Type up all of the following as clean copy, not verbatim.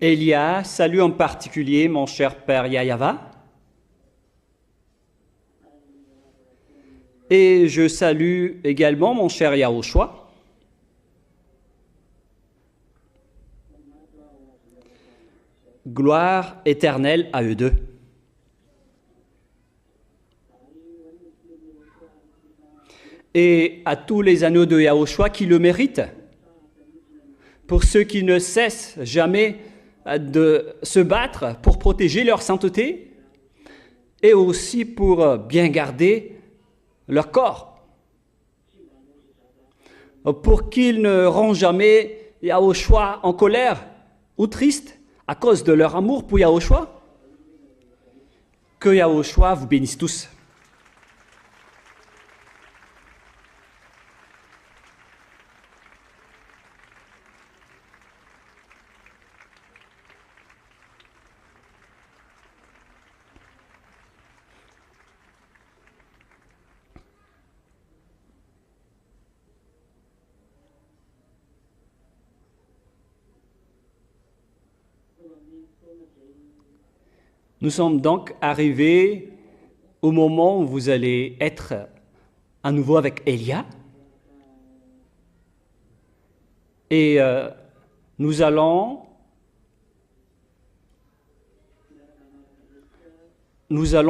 Elia, salue en particulier mon cher père Yayava. Et je salue également mon cher Yahushua. Gloire éternelle à eux deux. Et à tous les anneaux de Yahushua qui le méritent. Pour ceux qui ne cessent jamais de se battre pour protéger leur sainteté et aussi pour bien garder leur corps. Pour qu'ils ne rendent jamais Yahushua en colère ou triste à cause de leur amour pour Yahushua. Que Yahushua vous bénisse tous. Nous sommes donc arrivés au moment où vous allez être à nouveau avec Elia. Et nous allons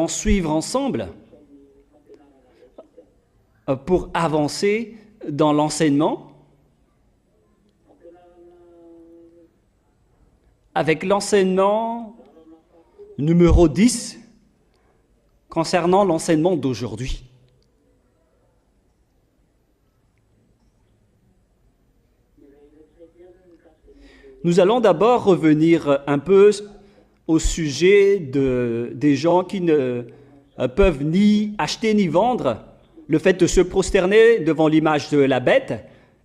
suivre ensemble pour avancer dans l'enseignement. Avec l'enseignement numéro 10 concernant l'enseignement d'aujourd'hui. Nous allons d'abord revenir un peu au sujet des gens qui ne peuvent ni acheter ni vendre, le fait de se prosterner devant l'image de la bête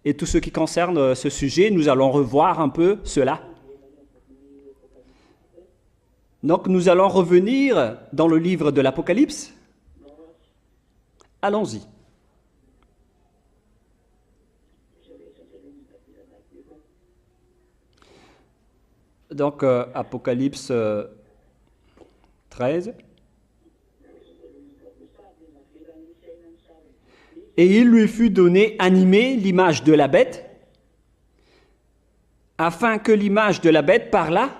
et tout ce qui concerne ce sujet. Nous allons revoir un peu cela. Donc, nous allons revenir dans le livre de l'Apocalypse. Allons-y. Donc, Apocalypse 13. Et il lui fut donné animer l'image de la bête, afin que l'image de la bête parlât,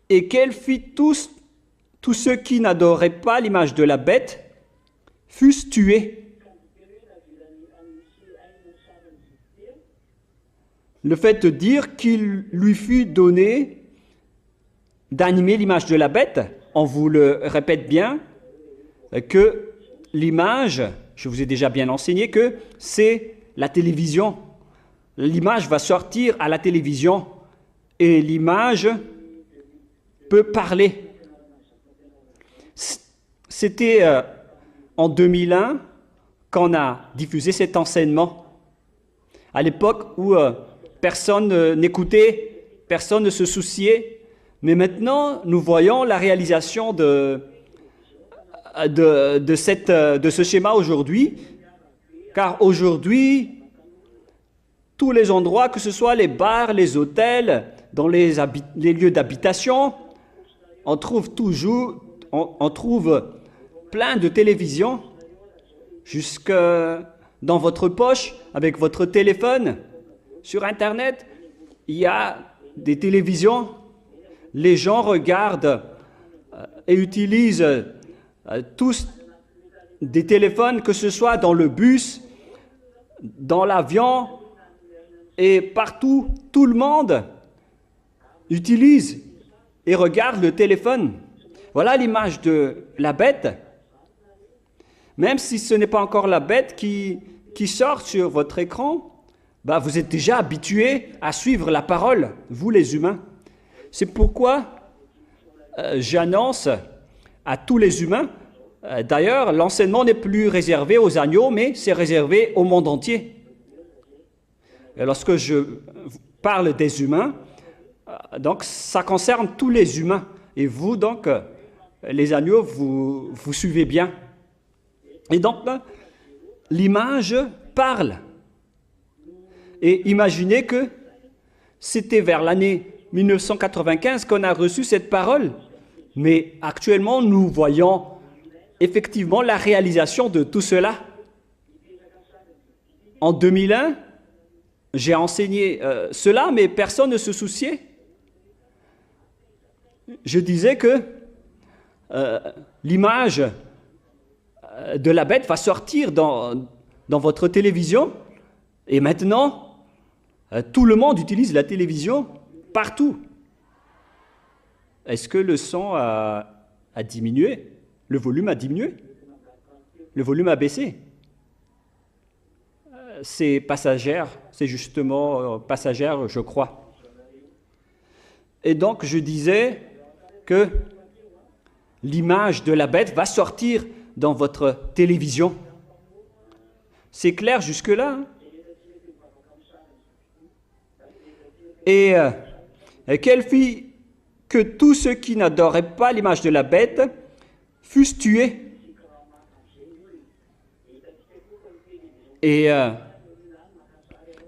et qu'elle fit tous ceux qui n'adoraient pas l'image de la bête fussent tués. Le fait de dire qu'il lui fut donné d'animer l'image de la bête, on vous le répète bien, que l'image, je vous ai déjà bien enseigné que c'est la télévision. L'image va sortir à la télévision et l'image peut parler. C'était en 2001 qu'on a diffusé cet enseignement. À l'époque où personne n'écoutait, personne ne se souciait. Mais maintenant, nous voyons la réalisation de ce schéma aujourd'hui. Car aujourd'hui, tous les endroits, que ce soit les bars, les hôtels, dans les lieux d'habitation, on trouve plein de télévisions, jusque dans votre poche, avec votre téléphone. Sur Internet, il y a des télévisions. Les gens regardent et utilisent tous des téléphones, que ce soit dans le bus, dans l'avion, et partout, tout le monde utilise et regarde le téléphone. Voilà l'image de la bête. Même si ce n'est pas encore la bête qui sort sur votre écran, vous êtes déjà habitués à suivre la parole, vous les humains. C'est pourquoi j'annonce à tous les humains, d'ailleurs, l'enseignement n'est plus réservé aux agneaux, mais c'est réservé au monde entier. Et lorsque je parle des humains, donc ça concerne tous les humains. Et vous, donc, les agneaux, vous suivez bien. Et donc, l'image parle. Et imaginez que C'était vers l'année 1995 qu'on a reçu cette parole. Mais actuellement, nous voyons effectivement la réalisation de tout cela. En 2001, j'ai enseigné cela, mais personne ne se souciait. Je disais que l'image de la bête va sortir dans votre télévision. Et maintenant, tout le monde utilise la télévision partout. Est-ce que le son a diminué? Le volume a diminué? Le volume a baissé? C'est passagère, c'est justement passagère, je crois. Et donc, je disais que l'image de la bête va sortir dans votre télévision. C'est clair jusque-là, hein? Et qu'elle fit que tous ceux qui n'adoraient pas l'image de la bête fussent tués. Et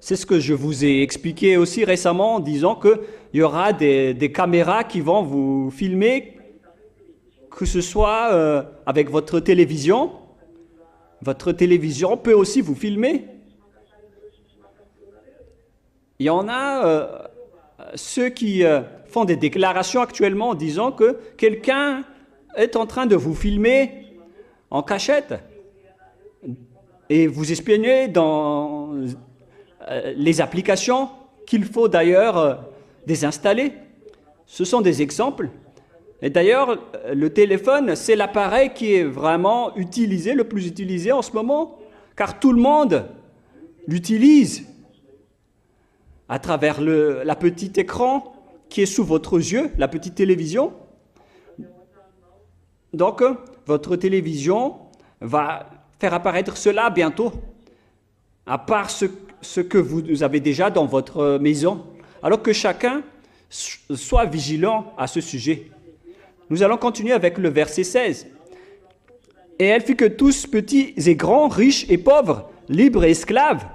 c'est ce que je vous ai expliqué aussi récemment en disant qu'il y aura des caméras qui vont vous filmer, que ce soit avec votre télévision. Votre télévision peut aussi vous filmer. Il y en a ceux qui font des déclarations actuellement en disant que quelqu'un est en train de vous filmer en cachette et vous espionnez dans les applications qu'il faut d'ailleurs désinstaller. Ce sont des exemples. Et d'ailleurs, le téléphone, c'est l'appareil qui est vraiment utilisé, le plus utilisé en ce moment, car tout le monde l'utilise à travers la petite écran qui est sous votre yeux, la petite télévision. Donc, votre télévision va faire apparaître cela bientôt, à part ce que vous avez déjà dans votre maison. Alors que chacun soit vigilant à ce sujet. Nous allons continuer avec le verset 16. Et elle fit que tous, petits et grands, riches et pauvres, libres et esclaves,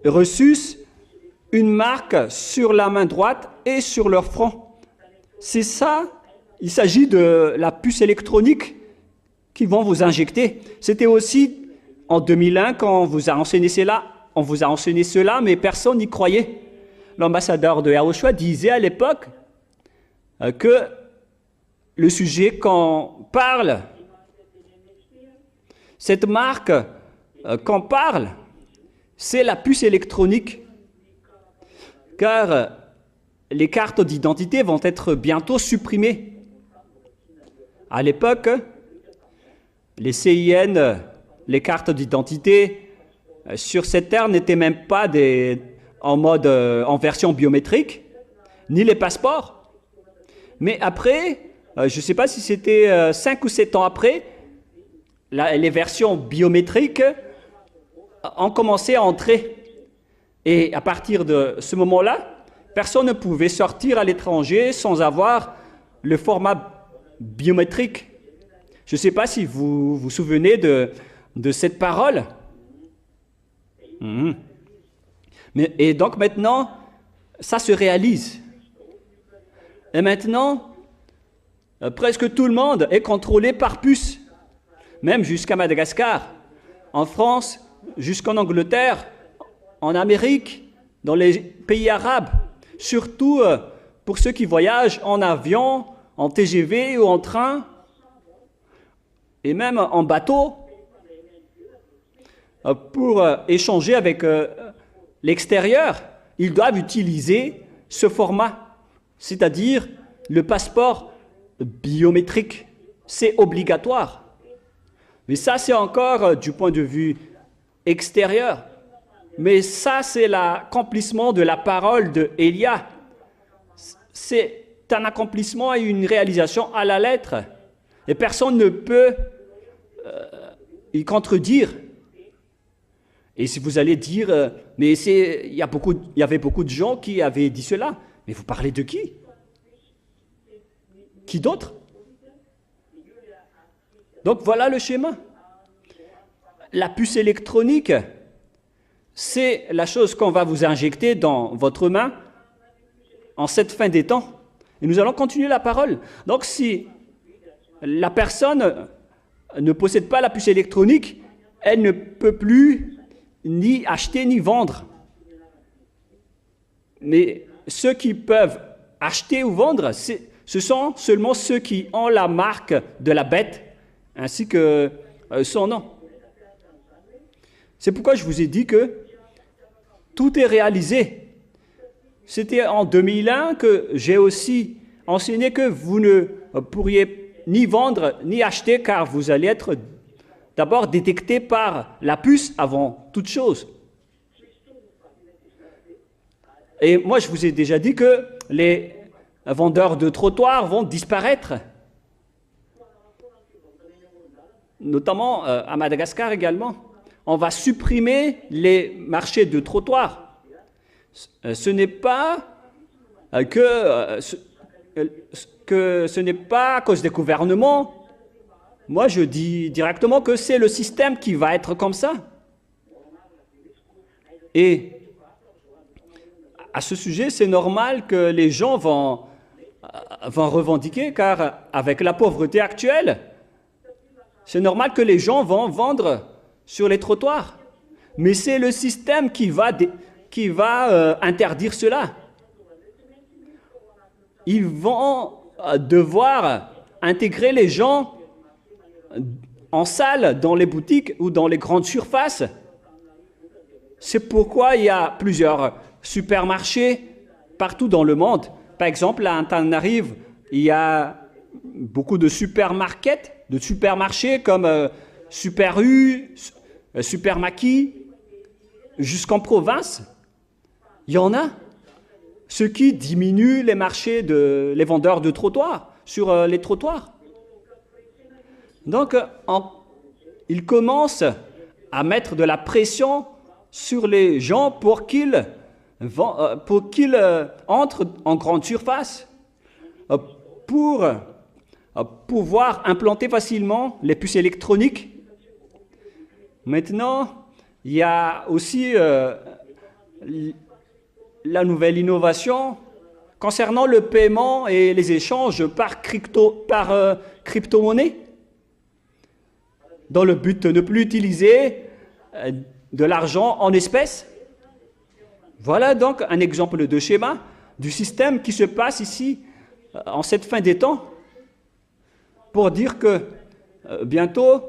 reçussent une marque sur la main droite et sur leur front. C'est ça, il s'agit de la puce électronique qu'ils vont vous injecter. C'était aussi en 2001 quand on vous a enseigné cela, mais personne n'y croyait. L'ambassadeur de Yahushua disait à l'époque que le sujet qu'on parle, cette marque qu'on parle, c'est la puce électronique. Car les cartes d'identité vont être bientôt supprimées. À l'époque, les CIN, les cartes d'identité sur cette terre n'étaient même pas en version biométrique, ni les passeports. Mais après, je ne sais pas si c'était 5 ou 7 ans après, les versions biométriques ont commencé à entrer. Et à partir de ce moment-là, personne ne pouvait sortir à l'étranger sans avoir le format biométrique. Je ne sais pas si vous vous souvenez de cette parole. Et donc maintenant, ça se réalise. Et maintenant, presque tout le monde est contrôlé par puce, même jusqu'à Madagascar, en France, jusqu'en Angleterre, en Amérique, dans les pays arabes, surtout pour ceux qui voyagent en avion, en TGV ou en train, et même en bateau, pour échanger avec l'extérieur, ils doivent utiliser ce format, c'est-à-dire le passeport biométrique. C'est obligatoire. Mais ça, c'est encore du point de vue extérieur. Mais ça, c'est l'accomplissement de la parole de Élia. C'est un accomplissement et une réalisation à la lettre. Et personne ne peut y contredire. Et si vous allez dire, mais il y avait beaucoup de gens qui avaient dit cela. Mais vous parlez de qui? Qui d'autre? Donc voilà le schéma. La puce électronique, c'est la chose qu'on va vous injecter dans votre main en cette fin des temps. Et nous allons continuer la parole. Donc si la personne ne possède pas la puce électronique, elle ne peut plus ni acheter ni vendre. Mais ceux qui peuvent acheter ou vendre, ce sont seulement ceux qui ont la marque de la bête, ainsi que son nom. C'est pourquoi je vous ai dit que tout est réalisé. C'était en 2001 que j'ai aussi enseigné que vous ne pourriez ni vendre ni acheter, car vous allez être d'abord détecté par la puce avant toute chose. Et moi, je vous ai déjà dit que les vendeurs de trottoirs vont disparaître, notamment à Madagascar également. On va supprimer les marchés de trottoirs. Ce n'est pas ce n'est pas à cause des gouvernements. Moi, je dis directement que c'est le système qui va être comme ça. Et à ce sujet, c'est normal que les gens vont revendiquer, car avec la pauvreté actuelle, c'est normal que les gens vont vendre sur les trottoirs. Mais c'est le système qui va interdire cela. Ils vont devoir intégrer les gens en salle, dans les boutiques ou dans les grandes surfaces. C'est pourquoi il y a plusieurs supermarchés partout dans le monde. Par exemple, à Antananarive, il y a beaucoup de supermarchés comme Super U, Super Maki, jusqu'en province. Il y en a. Ce qui diminue les marchés les vendeurs de trottoirs, sur les trottoirs. Donc, ils commencent à mettre de la pression sur les gens pour qu'ils entrent en grande surface, pour pouvoir implanter facilement les puces électroniques. Maintenant, il y a aussi la nouvelle innovation concernant le paiement et les échanges par crypto-monnaie, dans le but de ne plus utiliser de l'argent en espèces. Voilà donc un exemple de schéma du système qui se passe ici en cette fin des temps, pour dire que bientôt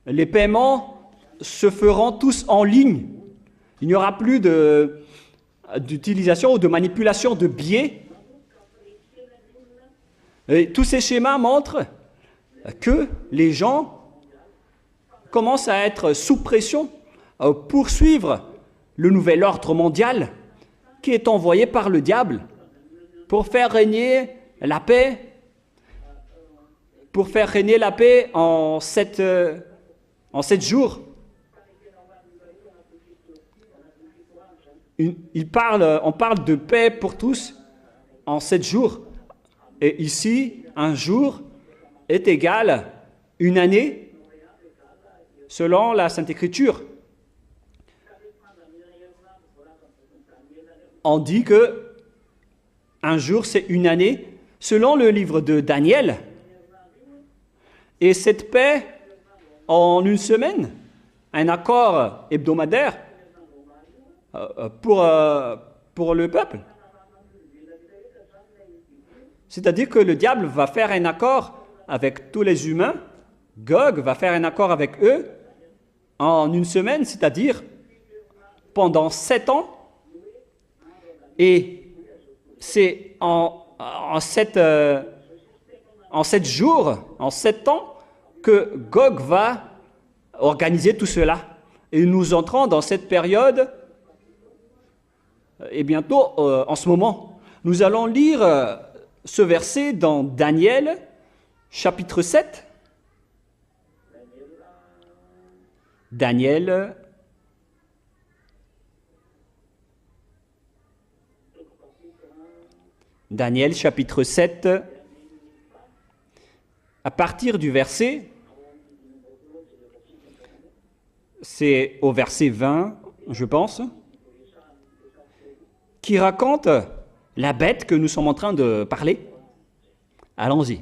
les paiements se feront tous en ligne. Il n'y aura plus d'utilisation ou de manipulation de billets. Et tous ces schémas montrent que les gens commencent à être sous pression pour suivre le nouvel ordre mondial qui est envoyé par le diable pour faire régner la paix, en 7 jours. On parle de paix pour tous en 7 jours. Et ici, un jour est égal à une année, selon la Sainte Écriture. On dit que un jour, c'est une année, selon le livre de Daniel. Et cette paix, en une semaine, un accord hebdomadaire pour le peuple. C'est-à-dire que le diable va faire un accord avec tous les humains, Gog va faire un accord avec eux en une semaine, c'est-à-dire pendant 7 ans. Et c'est en 7 jours, en 7 ans, que Gog va organiser tout cela. Et nous entrons dans cette période, et bientôt, en ce moment. Nous allons lire ce verset dans Daniel, chapitre 7. Daniel, chapitre 7, à partir du verset, c'est au verset 20, je pense, qui raconte la bête que nous sommes en train de parler? Allons-y.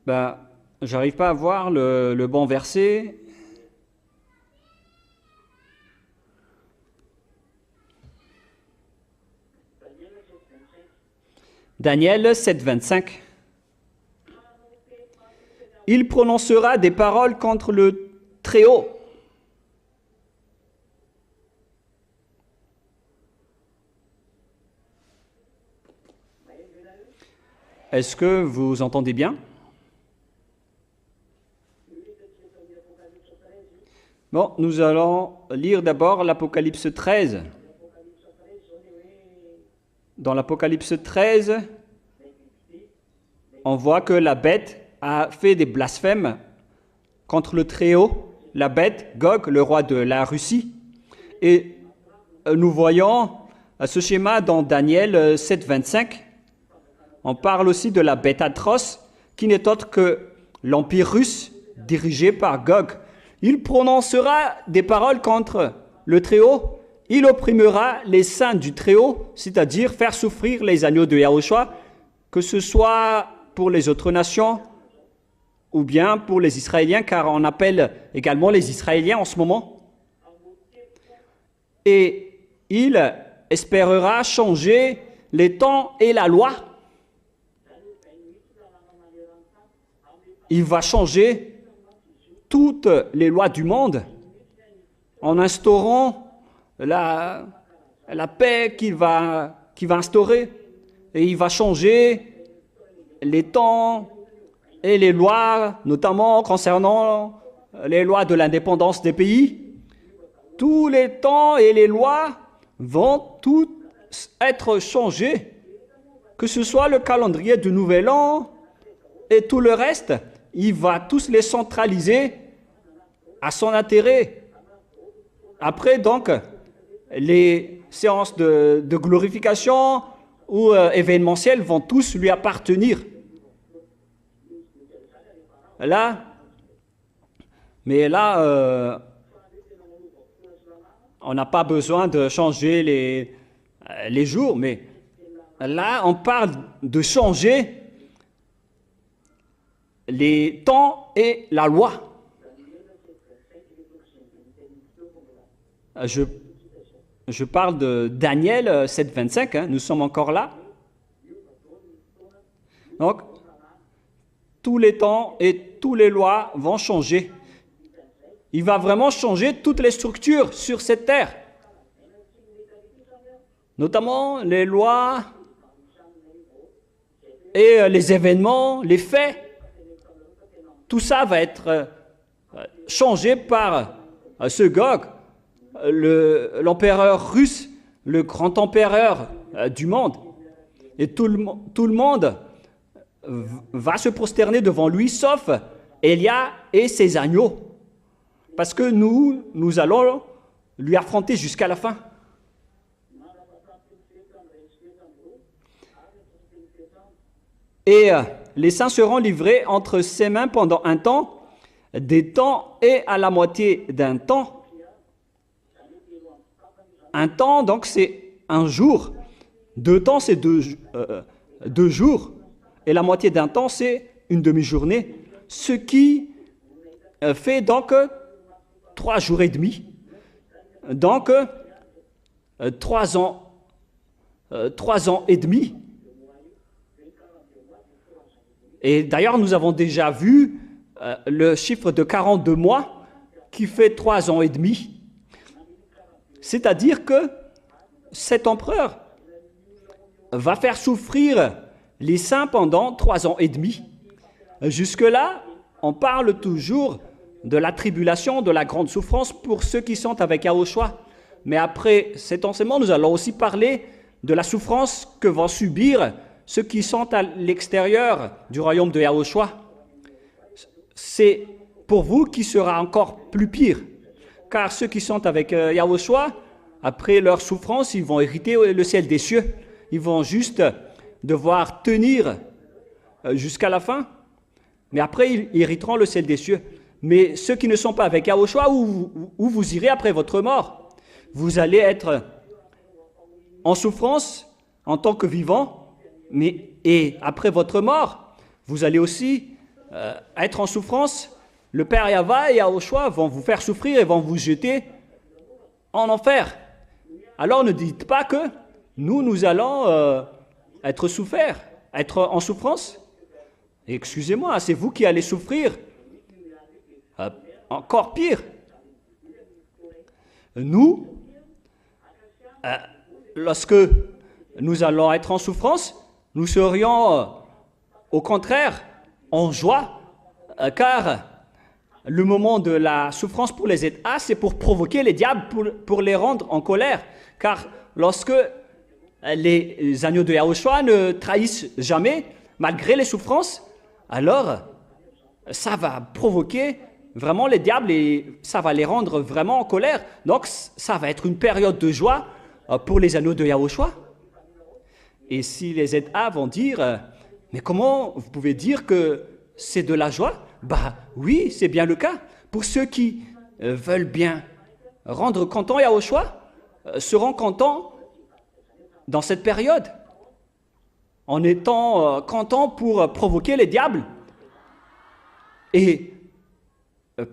Ben, j'arrive pas à voir le bon verset. Daniel 7, 25. Il prononcera des paroles contre le Très-Haut. Est-ce que vous entendez bien? Bon, nous allons lire d'abord l'Apocalypse 13. Dans l'Apocalypse 13, on voit que la bête a fait des blasphèmes contre le Très-Haut, la bête, Gog, le roi de la Russie. Et nous voyons ce schéma dans Daniel 7, 25. On parle aussi de la bête atroce, qui n'est autre que l'Empire russe, dirigé par Gog. Il prononcera des paroles contre le Très-Haut. Il opprimera les saints du Très-Haut, c'est-à-dire faire souffrir les agneaux de Yahushua, que ce soit pour les autres nations ou bien pour les Israéliens, car on appelle également les Israéliens en ce moment. Et il espérera changer les temps et la loi. Il va changer toutes les lois du monde en instaurant la paix qu'il va instaurer. Et il va changer les temps et les lois, notamment concernant les lois de l'indépendance des pays. Tous les temps et les lois vont tous être changés, que ce soit le calendrier du Nouvel An et tout le reste. Il va tous les centraliser à son intérêt. Après, donc, les séances de glorification ou événementielles vont tous lui appartenir. Mais là, on n'a pas besoin de changer les jours, mais là, on parle de changer les temps et la loi. Je parle de Daniel 7, 25, nous sommes encore là. Donc, tous les temps et toutes les lois vont changer. Il va vraiment changer toutes les structures sur cette terre. Notamment les lois et les événements, les faits. Tout ça va être changé par ce Gog, l'empereur russe, le grand empereur du monde. Et tout le monde va se prosterner devant lui, sauf Élia et ses agneaux. Parce que nous allons lui affronter jusqu'à la fin. Et les saints seront livrés entre ses mains pendant un temps, des temps et à la moitié d'un temps. Un temps, donc, c'est un jour. 2 temps, c'est 2 jours. Et la moitié d'un temps, c'est une demi-journée. Ce qui fait donc 3 jours et demi. Donc, 3 ans et demi. Et d'ailleurs, nous avons déjà vu le chiffre de 42 mois qui fait 3 ans et demi. C'est-à-dire que cet empereur va faire souffrir les saints pendant 3 ans et demi. Jusque-là, on parle toujours de la tribulation, de la grande souffrance pour ceux qui sont avec Yahushua. Mais après cet enseignement, nous allons aussi parler de la souffrance que vont subir ceux qui sont à l'extérieur du royaume de Yahushua. C'est pour vous qui sera encore plus pire. Car ceux qui sont avec Yahushua, après leur souffrance, ils vont hériter le ciel des cieux. Ils vont juste devoir tenir jusqu'à la fin, mais après ils hériteront le ciel des cieux. Mais ceux qui ne sont pas avec Yahushua, où vous irez après votre mort? Vous allez être en souffrance en tant que vivant, et après votre mort, vous allez aussi être en souffrance. Le Père Yahva et Yahushua vont vous faire souffrir et vont vous jeter en enfer. Alors ne dites pas que nous allons être souffert, être en souffrance. Excusez-moi, c'est vous qui allez souffrir. Encore pire. Nous, lorsque nous allons être en souffrance, nous serions au contraire en joie, car le moment de la souffrance pour les ZA, c'est pour provoquer les diables, pour les rendre en colère. Car lorsque les agneaux de Yahushua ne trahissent jamais, malgré les souffrances, alors ça va provoquer vraiment les diables et ça va les rendre vraiment en colère. Donc ça va être une période de joie pour les agneaux de Yahushua. Et si les ZA vont dire, mais comment vous pouvez dire que c'est de la joie? Bah oui, c'est bien le cas. Pour ceux qui veulent bien rendre content Yahushua, seront contents dans cette période, en étant contents pour provoquer les diables et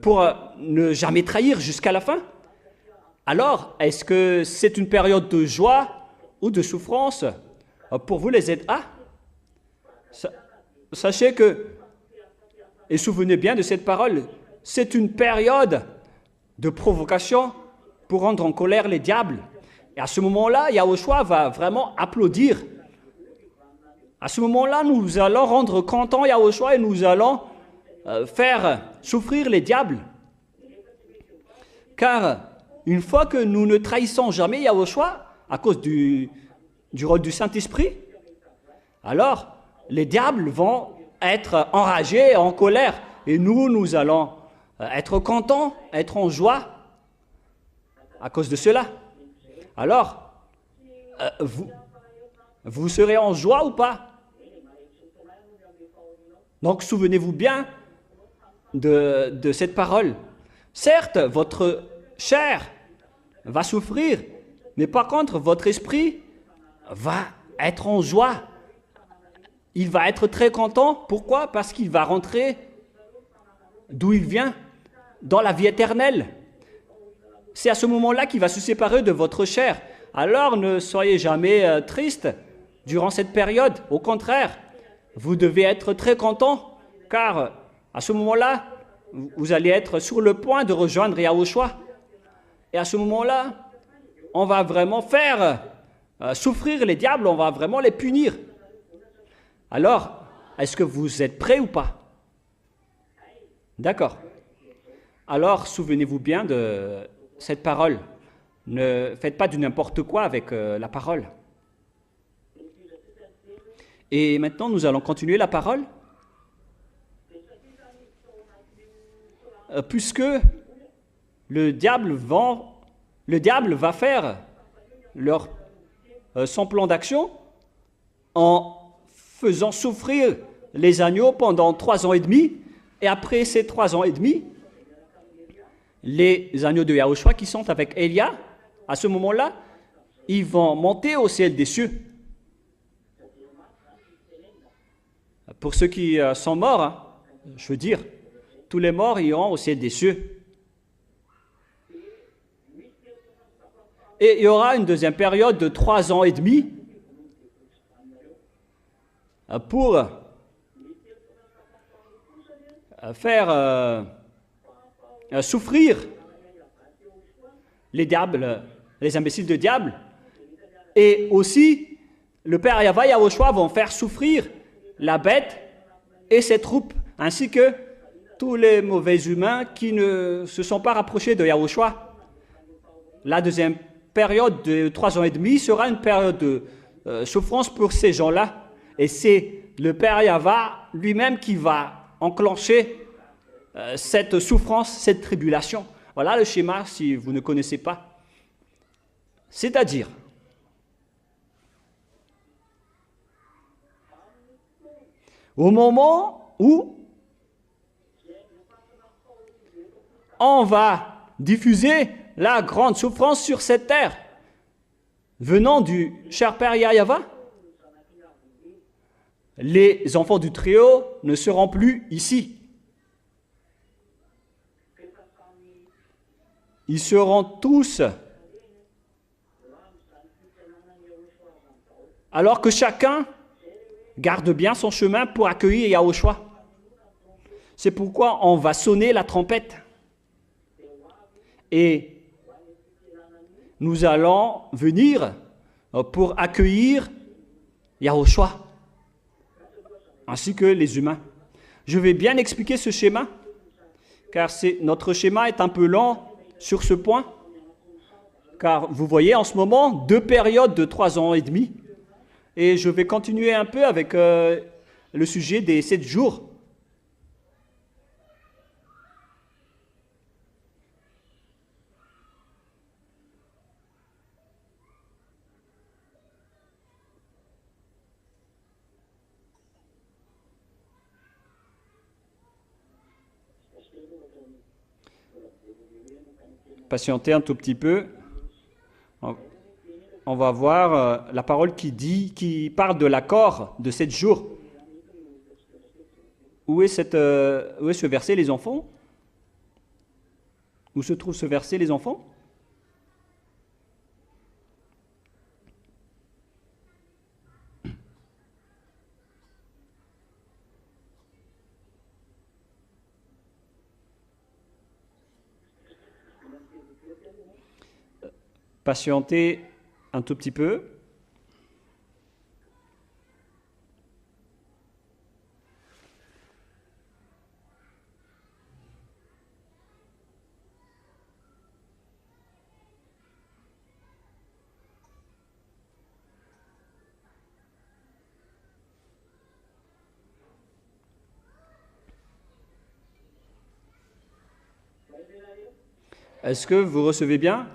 pour ne jamais trahir jusqu'à la fin. Alors, est-ce que c'est une période de joie ou de souffrance pour vous les ZA? Sachez que, et souvenez bien de cette parole, c'est une période de provocation pour rendre en colère les diables. Et à ce moment-là, Yahushua va vraiment applaudir. À ce moment-là, nous allons rendre content Yahushua et nous allons faire souffrir les diables. Car une fois que nous ne trahissons jamais Yahushua à cause du rôle du Saint-Esprit, alors les diables vont être enragés, en colère, et nous allons être contents, être en joie à cause de cela. Alors, vous serez en joie ou pas? Donc, souvenez-vous bien de cette parole. Certes, votre chair va souffrir, mais par contre, votre esprit va être en joie. Il va être très content. Pourquoi? Parce qu'il va rentrer d'où il vient, dans la vie éternelle. C'est à ce moment-là qu'il va se séparer de votre chair. Alors ne soyez jamais triste durant cette période. Au contraire, vous devez être très content, car à ce moment-là, vous allez être sur le point de rejoindre Yahushua. Et à ce moment-là, on va vraiment faire souffrir les diables, on va vraiment les punir. Alors, est-ce que vous êtes prêts ou pas? D'accord. Alors, souvenez-vous bien de cette parole. Ne faites pas du n'importe quoi avec la parole. Et maintenant, nous allons continuer la parole. Puisque le diable va faire son plan d'action en faisant souffrir les agneaux pendant 3 ans et demi. Et après ces 3 ans et demi, les agneaux de Yahushua qui sont avec Élia, à ce moment-là, ils vont monter au ciel des cieux. Pour ceux qui sont morts, hein, je veux dire, tous les morts iront au ciel des cieux. Et il y aura une deuxième période de 3 ans et demi pour faire souffrir les diables, les imbéciles de diable. Et aussi, le Père Yahva et Yahushua vont faire souffrir la bête et ses troupes, ainsi que tous les mauvais humains qui ne se sont pas rapprochés de Yahushua. La deuxième période de 3 ans et demi sera une période de souffrance pour ces gens-là. Et c'est le Père Yahva lui-même qui va enclencher cette souffrance, cette tribulation. Voilà le schéma si vous ne connaissez pas. C'est-à-dire, au moment où on va diffuser la grande souffrance sur cette terre, venant du cher Père Yahweh, les enfants du Très-Haut ne seront plus ici. Ils seront tous, alors que chacun garde bien son chemin pour accueillir Yahushua. C'est pourquoi on va sonner la trompette. Et nous allons venir pour accueillir Yahushua, ainsi que les humains. Je vais bien expliquer ce schéma, car notre schéma est un peu lent sur ce point, car vous voyez en ce moment 2 périodes de 3 ans et demi, et je vais continuer un peu avec le sujet des 7 jours. Patientez un tout petit peu. On va voir la parole qui parle de l'accord de 7 jours. Où est ce verset, les enfants? Où se trouve ce verset, les enfants? Patientez un tout petit peu. Est-ce que vous recevez bien?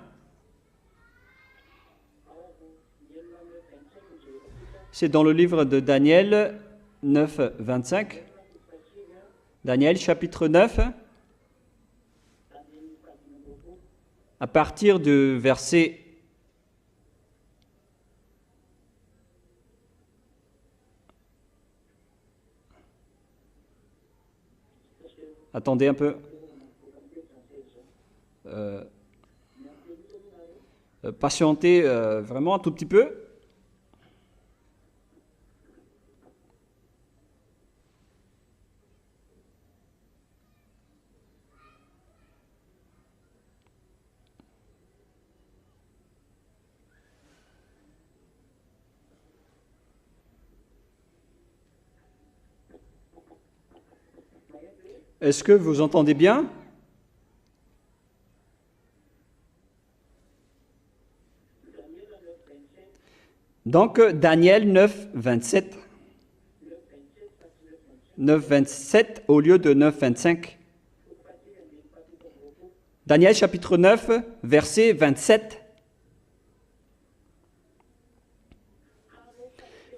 C'est dans le livre de Daniel 9, 25. Daniel chapitre 9, à partir du verset attendez un peu. Patientez vraiment un tout petit peu. Est-ce que vous entendez bien? Donc, Daniel 9, 27. 9, 27 au lieu de 9, 25. Daniel chapitre 9, verset 27.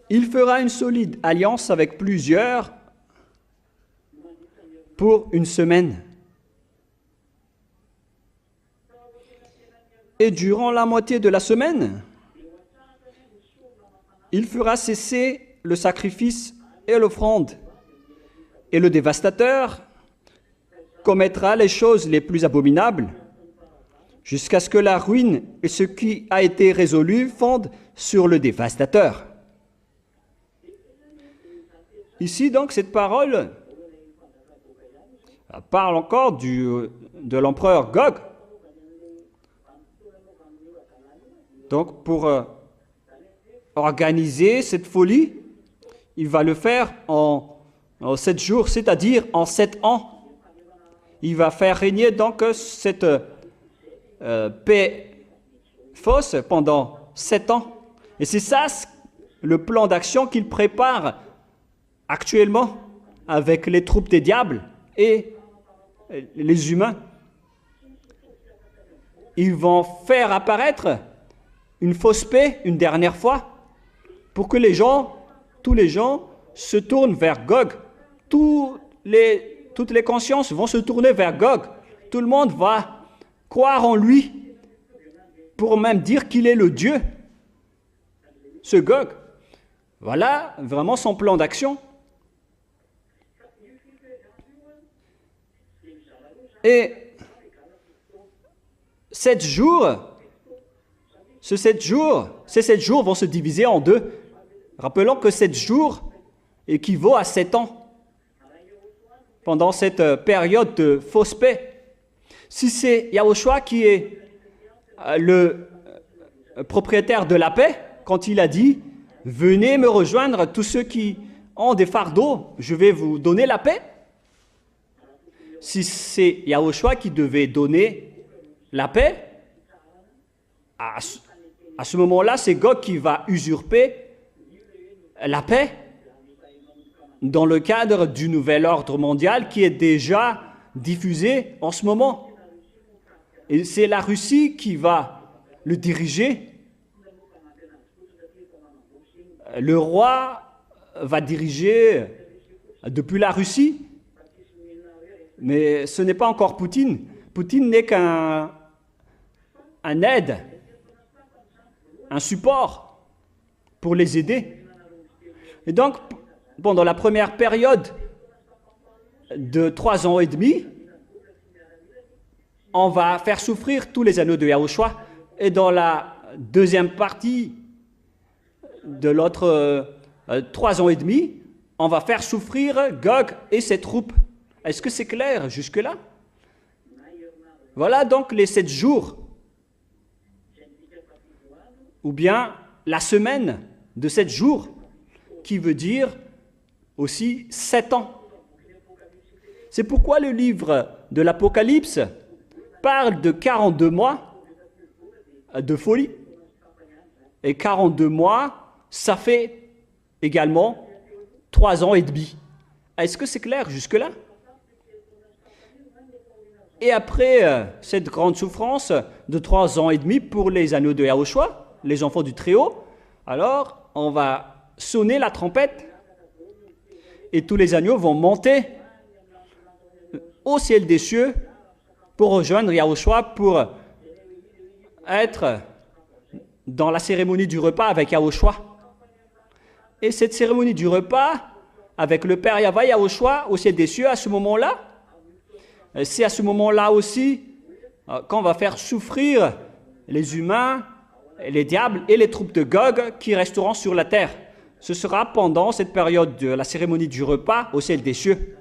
Il fera une solide alliance avec plusieurs pour une semaine. Et durant la moitié de la semaine, il fera cesser le sacrifice et l'offrande. Et le dévastateur commettra les choses les plus abominables, jusqu'à ce que la ruine et ce qui a été résolu fondent sur le dévastateur. Ici, donc, cette parole parle encore de l'empereur Gog. Donc, pour organiser cette folie, il va le faire en 7 jours, c'est-à-dire en 7 ans. Il va faire régner donc cette paix fausse pendant 7 ans. Et c'est ça le plan d'action qu'il prépare actuellement avec les troupes des diables et les humains. Ils vont faire apparaître une fausse paix une dernière fois pour que tous les gens se tournent vers Gog. Toutes les consciences vont se tourner vers Gog. Tout le monde va croire en lui pour même dire qu'il est le Dieu, ce Gog. Voilà vraiment son plan d'action. Et 7 jours, ces 7 jours vont se diviser en deux. Rappelons que 7 jours équivaut à 7 ans. Pendant cette période de fausse paix. Si c'est Yahushua qui est le propriétaire de la paix, quand il a dit « Venez me rejoindre, tous ceux qui ont des fardeaux, je vais vous donner la paix ». Si c'est Yahushua qui devait donner la paix, à ce moment-là, c'est Gog qui va usurper la paix dans le cadre du nouvel ordre mondial qui est déjà diffusé en ce moment. Et c'est la Russie qui va le diriger. Le roi va diriger depuis la Russie. Mais ce n'est pas encore Poutine. Poutine n'est qu'un aide, un support pour les aider. Et donc, pendant la première période de 3 ans et demi, on va faire souffrir tous les anneaux de Yahushua. Et dans la deuxième partie de l'autre 3 ans et demi, on va faire souffrir Gog et ses troupes. Est-ce que c'est clair jusque-là? Voilà donc les 7 jours. Ou bien la semaine de 7 jours, qui veut dire aussi 7 ans. C'est pourquoi le livre de l'Apocalypse parle de 42 mois de folie. Et 42 mois, ça fait également 3 ans et demi. Est-ce que c'est clair jusque-là? Et après cette grande souffrance de 3 ans et demi pour les anneaux de Yahushua, les enfants du Très-Haut, alors on va sonner la trompette et tous les agneaux vont monter au ciel des cieux pour rejoindre Yahushua, pour être dans la cérémonie du repas avec Yahushua. Et cette cérémonie du repas avec le Père Yahweh Yahushua au ciel des cieux, à ce moment-là, c'est à ce moment-là aussi qu'on va faire souffrir les humains, les diables et les troupes de Gog qui resteront sur la terre. Ce sera pendant cette période de la cérémonie du repas au ciel des cieux.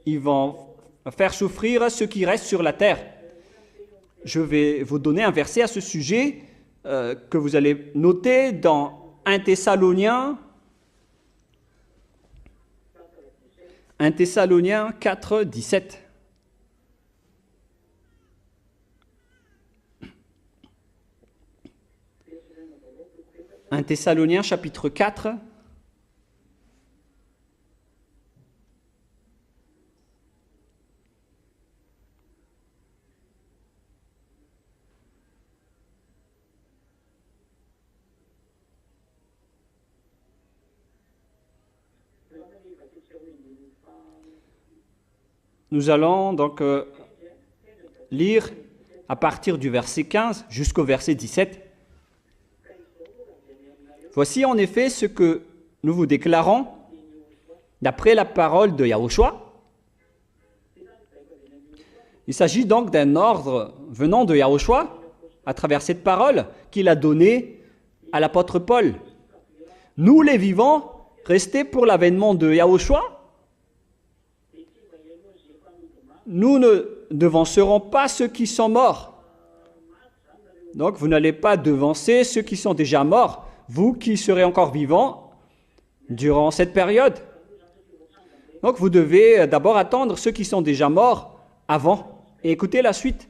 Ils vont faire souffrir ceux qui restent sur la terre. Je vais vous donner un verset à ce sujet que vous allez noter dans 1 Thessaloniens 4, 17. 1 Thessaloniens chapitre 4. Nous allons donc lire à partir du verset 15 jusqu'au verset 17. Voici en effet ce que nous vous déclarons d'après la parole de Yahushua. Il s'agit donc d'un ordre venant de Yahushua à travers cette parole qu'il a donnée à l'apôtre Paul. Nous les vivants, restés pour l'avènement de Yahushua, nous ne devancerons pas ceux qui sont morts. Donc vous n'allez pas devancer ceux qui sont déjà morts, vous qui serez encore vivants durant cette période. Donc vous devez d'abord attendre ceux qui sont déjà morts avant. Et écoutez la suite.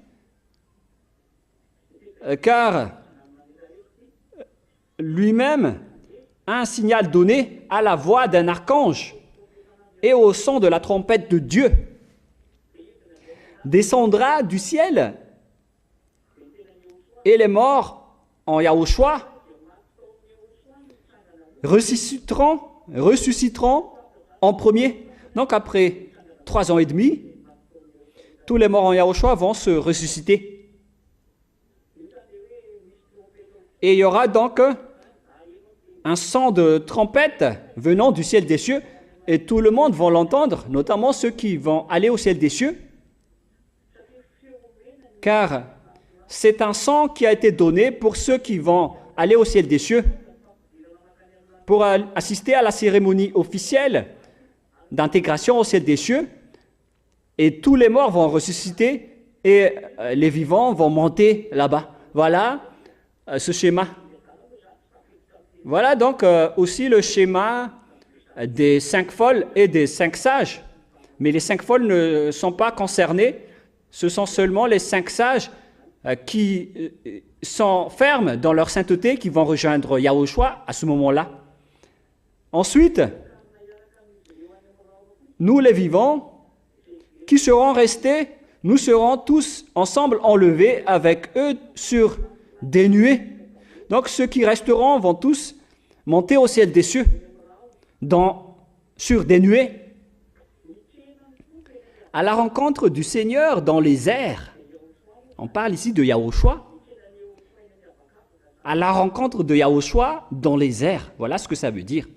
Car lui-même a un signal donné à la voix d'un archange et au son de la trompette de Dieu. Descendra du ciel et les morts en Yahushua ressusciteront ressusciteront en premier. Donc après 3 ans et demi, tous les morts en Yahushua vont se ressusciter. Et il y aura donc un son de trompette venant du ciel des cieux, et tout le monde va l'entendre, notamment ceux qui vont aller au ciel des cieux, car c'est un son qui a été donné pour ceux qui vont aller au ciel des cieux, pour assister à la cérémonie officielle d'intégration au ciel des cieux, et tous les morts vont ressusciter, et les vivants vont monter là-bas. Voilà ce schéma. Voilà donc aussi le schéma des 5 folles et des 5 sages. Mais les 5 folles ne sont pas concernés. Ce sont seulement les 5 sages qui sont fermes dans leur sainteté, qui vont rejoindre Yahushua à ce moment-là. Ensuite, nous les vivants, qui serons restés, nous serons tous ensemble enlevés avec eux sur des nuées. Donc ceux qui resteront vont tous monter au ciel des cieux, sur des nuées, à la rencontre du Seigneur dans les airs. On parle ici de Yahushua. À la rencontre de Yahushua dans les airs. Voilà ce que ça veut dire.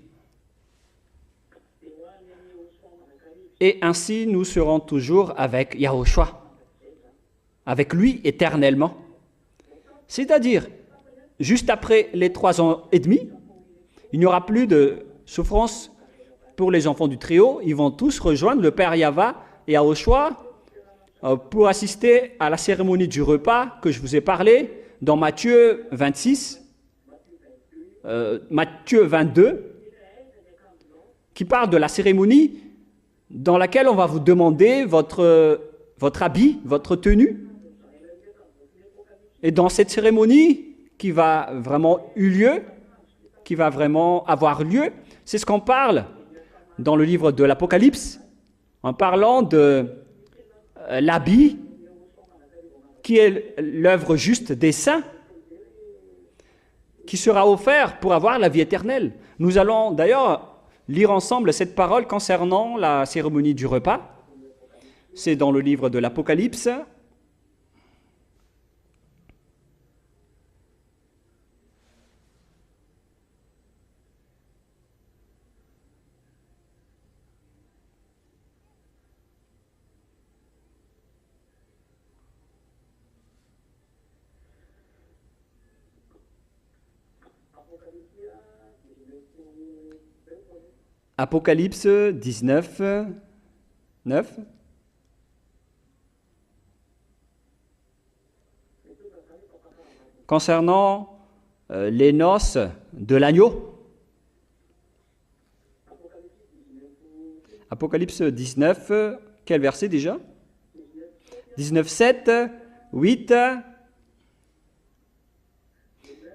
Et ainsi, nous serons toujours avec Yahushua, avec lui éternellement. C'est-à-dire, juste après les 3 ans et demi, il n'y aura plus de souffrance pour les enfants du Très-Haut. Ils vont tous rejoindre le Père Yahva et Yahushua pour assister à la cérémonie du repas que je vous ai parlé dans Matthieu 26, Matthieu 22, qui parle de la cérémonie dans laquelle on va vous demander votre habit, votre tenue. Et dans cette cérémonie qui va vraiment avoir lieu, c'est ce qu'on parle dans le livre de l'Apocalypse, en parlant de l'habit qui est l'œuvre juste des saints, qui sera offert pour avoir la vie éternelle. Nous allons d'ailleurs lire ensemble cette parole concernant la cérémonie du repas. C'est dans le livre de l'Apocalypse. Apocalypse 19, 9. Concernant les noces de l'agneau. Apocalypse 19, quel verset déjà? 19, 7, 8,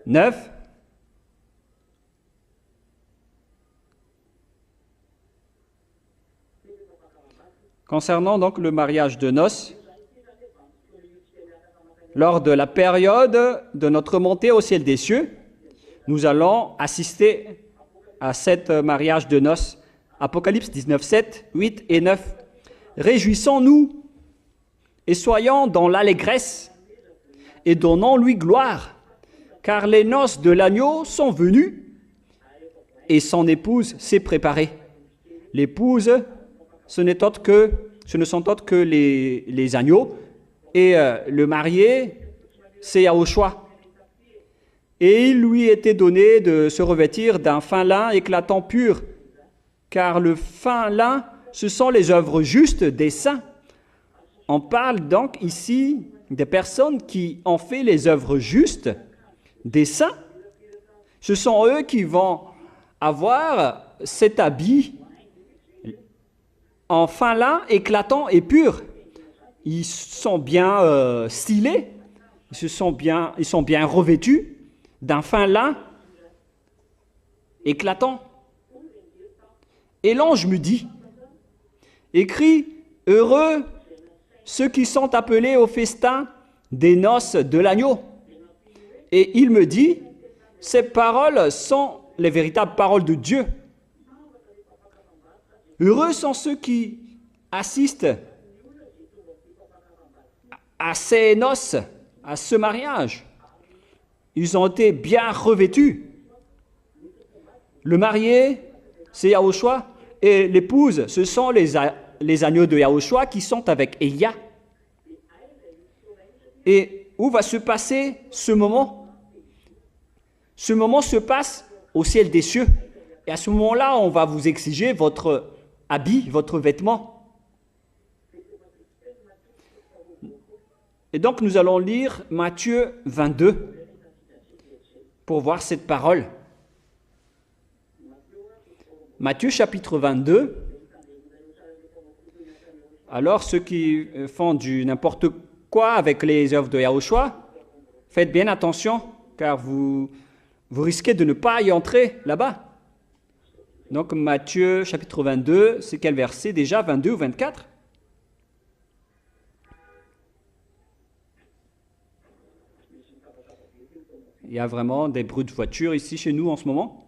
9. Concernant donc le mariage de noces, lors de la période de notre montée au ciel des cieux, nous allons assister à cet mariage de noces. Apocalypse 19, 7, 8 et 9. Réjouissons-nous et soyons dans l'allégresse et donnons-lui gloire, car les noces de l'agneau sont venues et son épouse s'est préparée. L'épouse, ce ne sont autres que les agneaux, et le marié, c'est Yahushua. Et il lui était donné de se revêtir d'un fin lin éclatant pur, car le fin lin, ce sont les œuvres justes des saints. On parle donc ici des personnes qui ont fait les œuvres justes des saints. Ce sont eux qui vont avoir cet habit en fin lin éclatant et pur. Ils sont bien stylés, ils sont bien revêtus d'un fin lin éclatant. Et l'ange me dit, écrit, heureux ceux qui sont appelés au festin des noces de l'agneau. Et il me dit, ces paroles sont les véritables paroles de Dieu. Heureux sont ceux qui assistent à ces noces, à ce mariage. Ils ont été bien revêtus. Le marié, c'est Yahushua, et l'épouse, ce sont les agneaux de Yahushua qui sont avec Elia. Et où va se passer ce moment? Ce moment se passe au ciel des cieux. Et à ce moment-là, on va vous exiger votre habit, votre vêtement. Et donc, nous allons lire Matthieu 22 pour voir cette parole. Matthieu chapitre 22. Alors, ceux qui font du n'importe quoi avec les œuvres de Yahushua, faites bien attention, car vous risquez de ne pas y entrer là-bas. Donc, Matthieu chapitre 22, c'est quel verset déjà, 22 ou 24? Il y a vraiment des bruits de voiture ici chez nous en ce moment.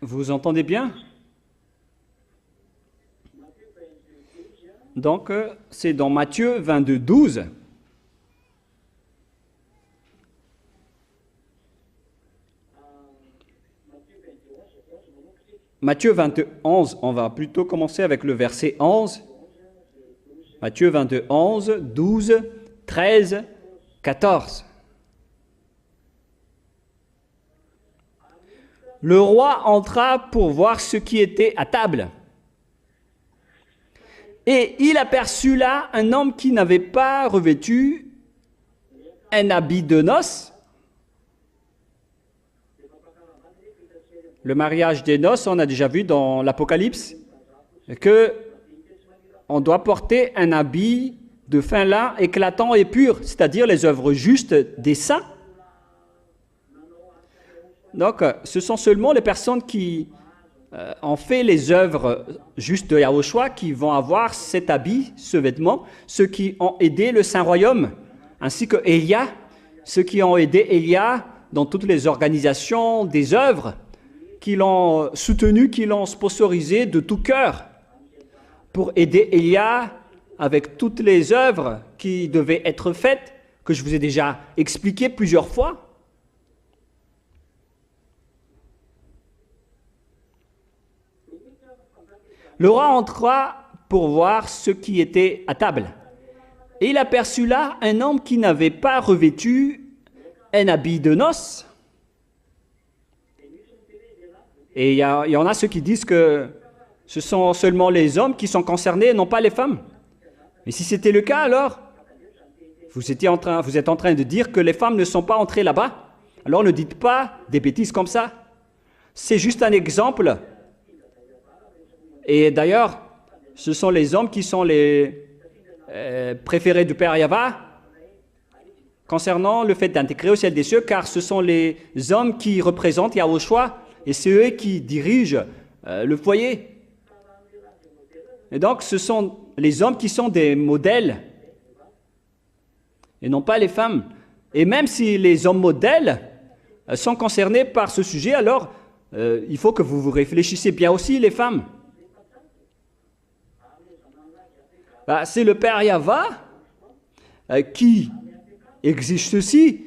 Vous entendez bien? Donc, c'est dans Matthieu 22, 12. Matthieu 22, 11, on va plutôt commencer avec le verset 11. Matthieu 22, 11, 12, 13, 14. Le roi entra pour voir ce qui était à table. Et il aperçut là un homme qui n'avait pas revêtu un habit de noces. Le mariage des noces, on a déjà vu dans l'Apocalypse que on doit porter un habit de fin lin éclatant et pur, c'est-à-dire les œuvres justes des saints. Donc, ce sont seulement les personnes qui ont fait les œuvres justes de Yahushua qui vont avoir cet habit, ce vêtement, ceux qui ont aidé le Saint-Royaume, ainsi que Elia, ceux qui ont aidé Elia dans toutes les organisations des œuvres, qui l'ont soutenu, qui l'ont sponsorisé de tout cœur, pour aider Elia avec toutes les œuvres qui devaient être faites, que je vous ai déjà expliqué plusieurs fois. Le roi entra pour voir ce qui était à table. Et il aperçut là un homme qui n'avait pas revêtu un habit de noces. Et il y en a ceux qui disent que ce sont seulement les hommes qui sont concernés et non pas les femmes. Mais si c'était le cas, alors, vous êtes en train de dire que les femmes ne sont pas entrées là-bas. Alors ne dites pas des bêtises comme ça. C'est juste un exemple. Et d'ailleurs, ce sont les hommes qui sont les préférés du Père Yahva concernant le fait d'intégrer au ciel des cieux, car ce sont les hommes qui représentent Yahushua et c'est eux qui dirigent le foyer. Et donc, ce sont les hommes qui sont des modèles et non pas les femmes. Et même si les hommes modèles sont concernés par ce sujet, alors il faut que vous réfléchissiez bien aussi, les femmes. C'est le Père Yahva qui exige ceci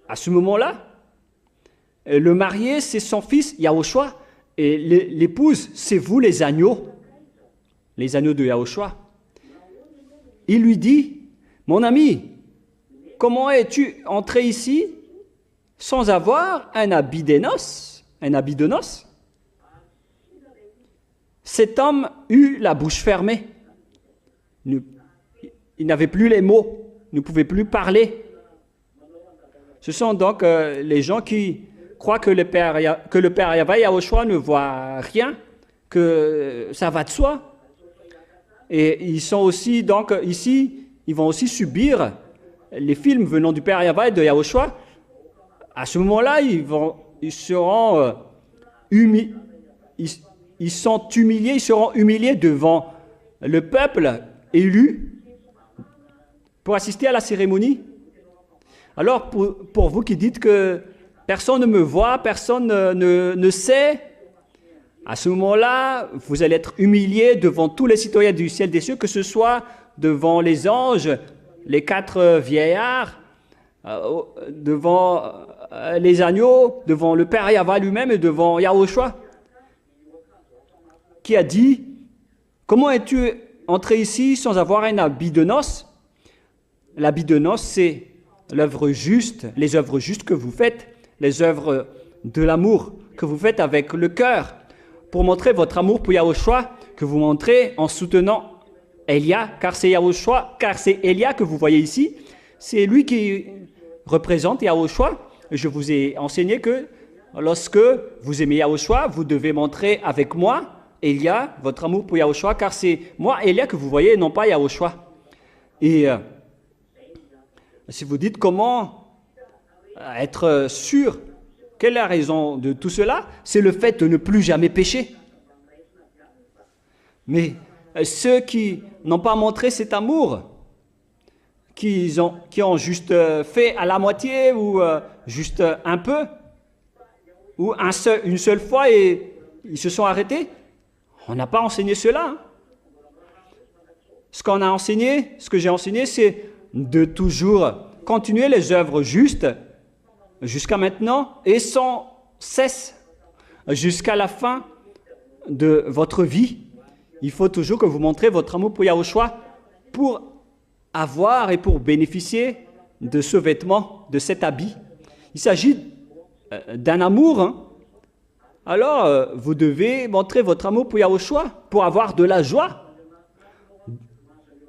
à ce moment-là. Le marié, c'est son fils Yahushua, et l'épouse, c'est vous les agneaux de Yahushua. Il lui dit, mon ami, comment es-tu entré ici sans avoir un habit de noces? cet homme eut la bouche fermée. Il n'avait plus les mots, ne pouvait plus parler. Ce sont donc les gens qui croient que le Père Yahvé Yahushua ne voit rien, que ça va de soi. Et ils sont aussi, donc, ici, ils vont aussi subir les films venant du Père Yahvé et de Yahushua. À ce moment-là, ils seront humiliés, ils seront humiliés devant le peuple élu pour assister à la cérémonie. Alors, pour vous qui dites que personne ne me voit, personne ne sait, à ce moment-là, vous allez être humiliés devant tous les citoyens du ciel des cieux, que ce soit devant les anges, les 4 vieillards, devant les agneaux, devant le Père Yahvé lui-même et devant Yahushua, qui a dit « Comment es-tu entré ici sans avoir un habit de noces ?» L'habit de noces, c'est l'œuvre juste, les œuvres justes que vous faites, les œuvres de l'amour que vous faites avec le cœur, pour montrer votre amour pour Yahushua, que vous montrez en soutenant Elia, car c'est Yahushua, car c'est Elia que vous voyez ici, c'est lui qui représente Yahushua. Je vous ai enseigné que lorsque vous aimez Yahushua, vous devez montrer avec moi, Elia, votre amour pour Yahushua, car c'est moi, Elia, que vous voyez, et non pas Yahushua. Et si vous dites comment être sûr, quelle est la raison de tout cela? C'est le fait de ne plus jamais pécher. Mais ceux qui n'ont pas montré cet amour, qui ont juste fait à la moitié ou juste un peu, ou une seule fois et ils se sont arrêtés, on n'a pas enseigné cela. Hein. Ce qu'on a enseigné, ce que j'ai enseigné, c'est de toujours continuer les œuvres justes jusqu'à maintenant et sans cesse jusqu'à la fin de votre vie. Il faut toujours que vous montrez votre amour pour Yahushua pour avoir et pour bénéficier de ce vêtement, de cet habit. Il s'agit d'un amour. Hein. Alors, vous devez montrer votre amour pour Yahushua pour avoir de la joie.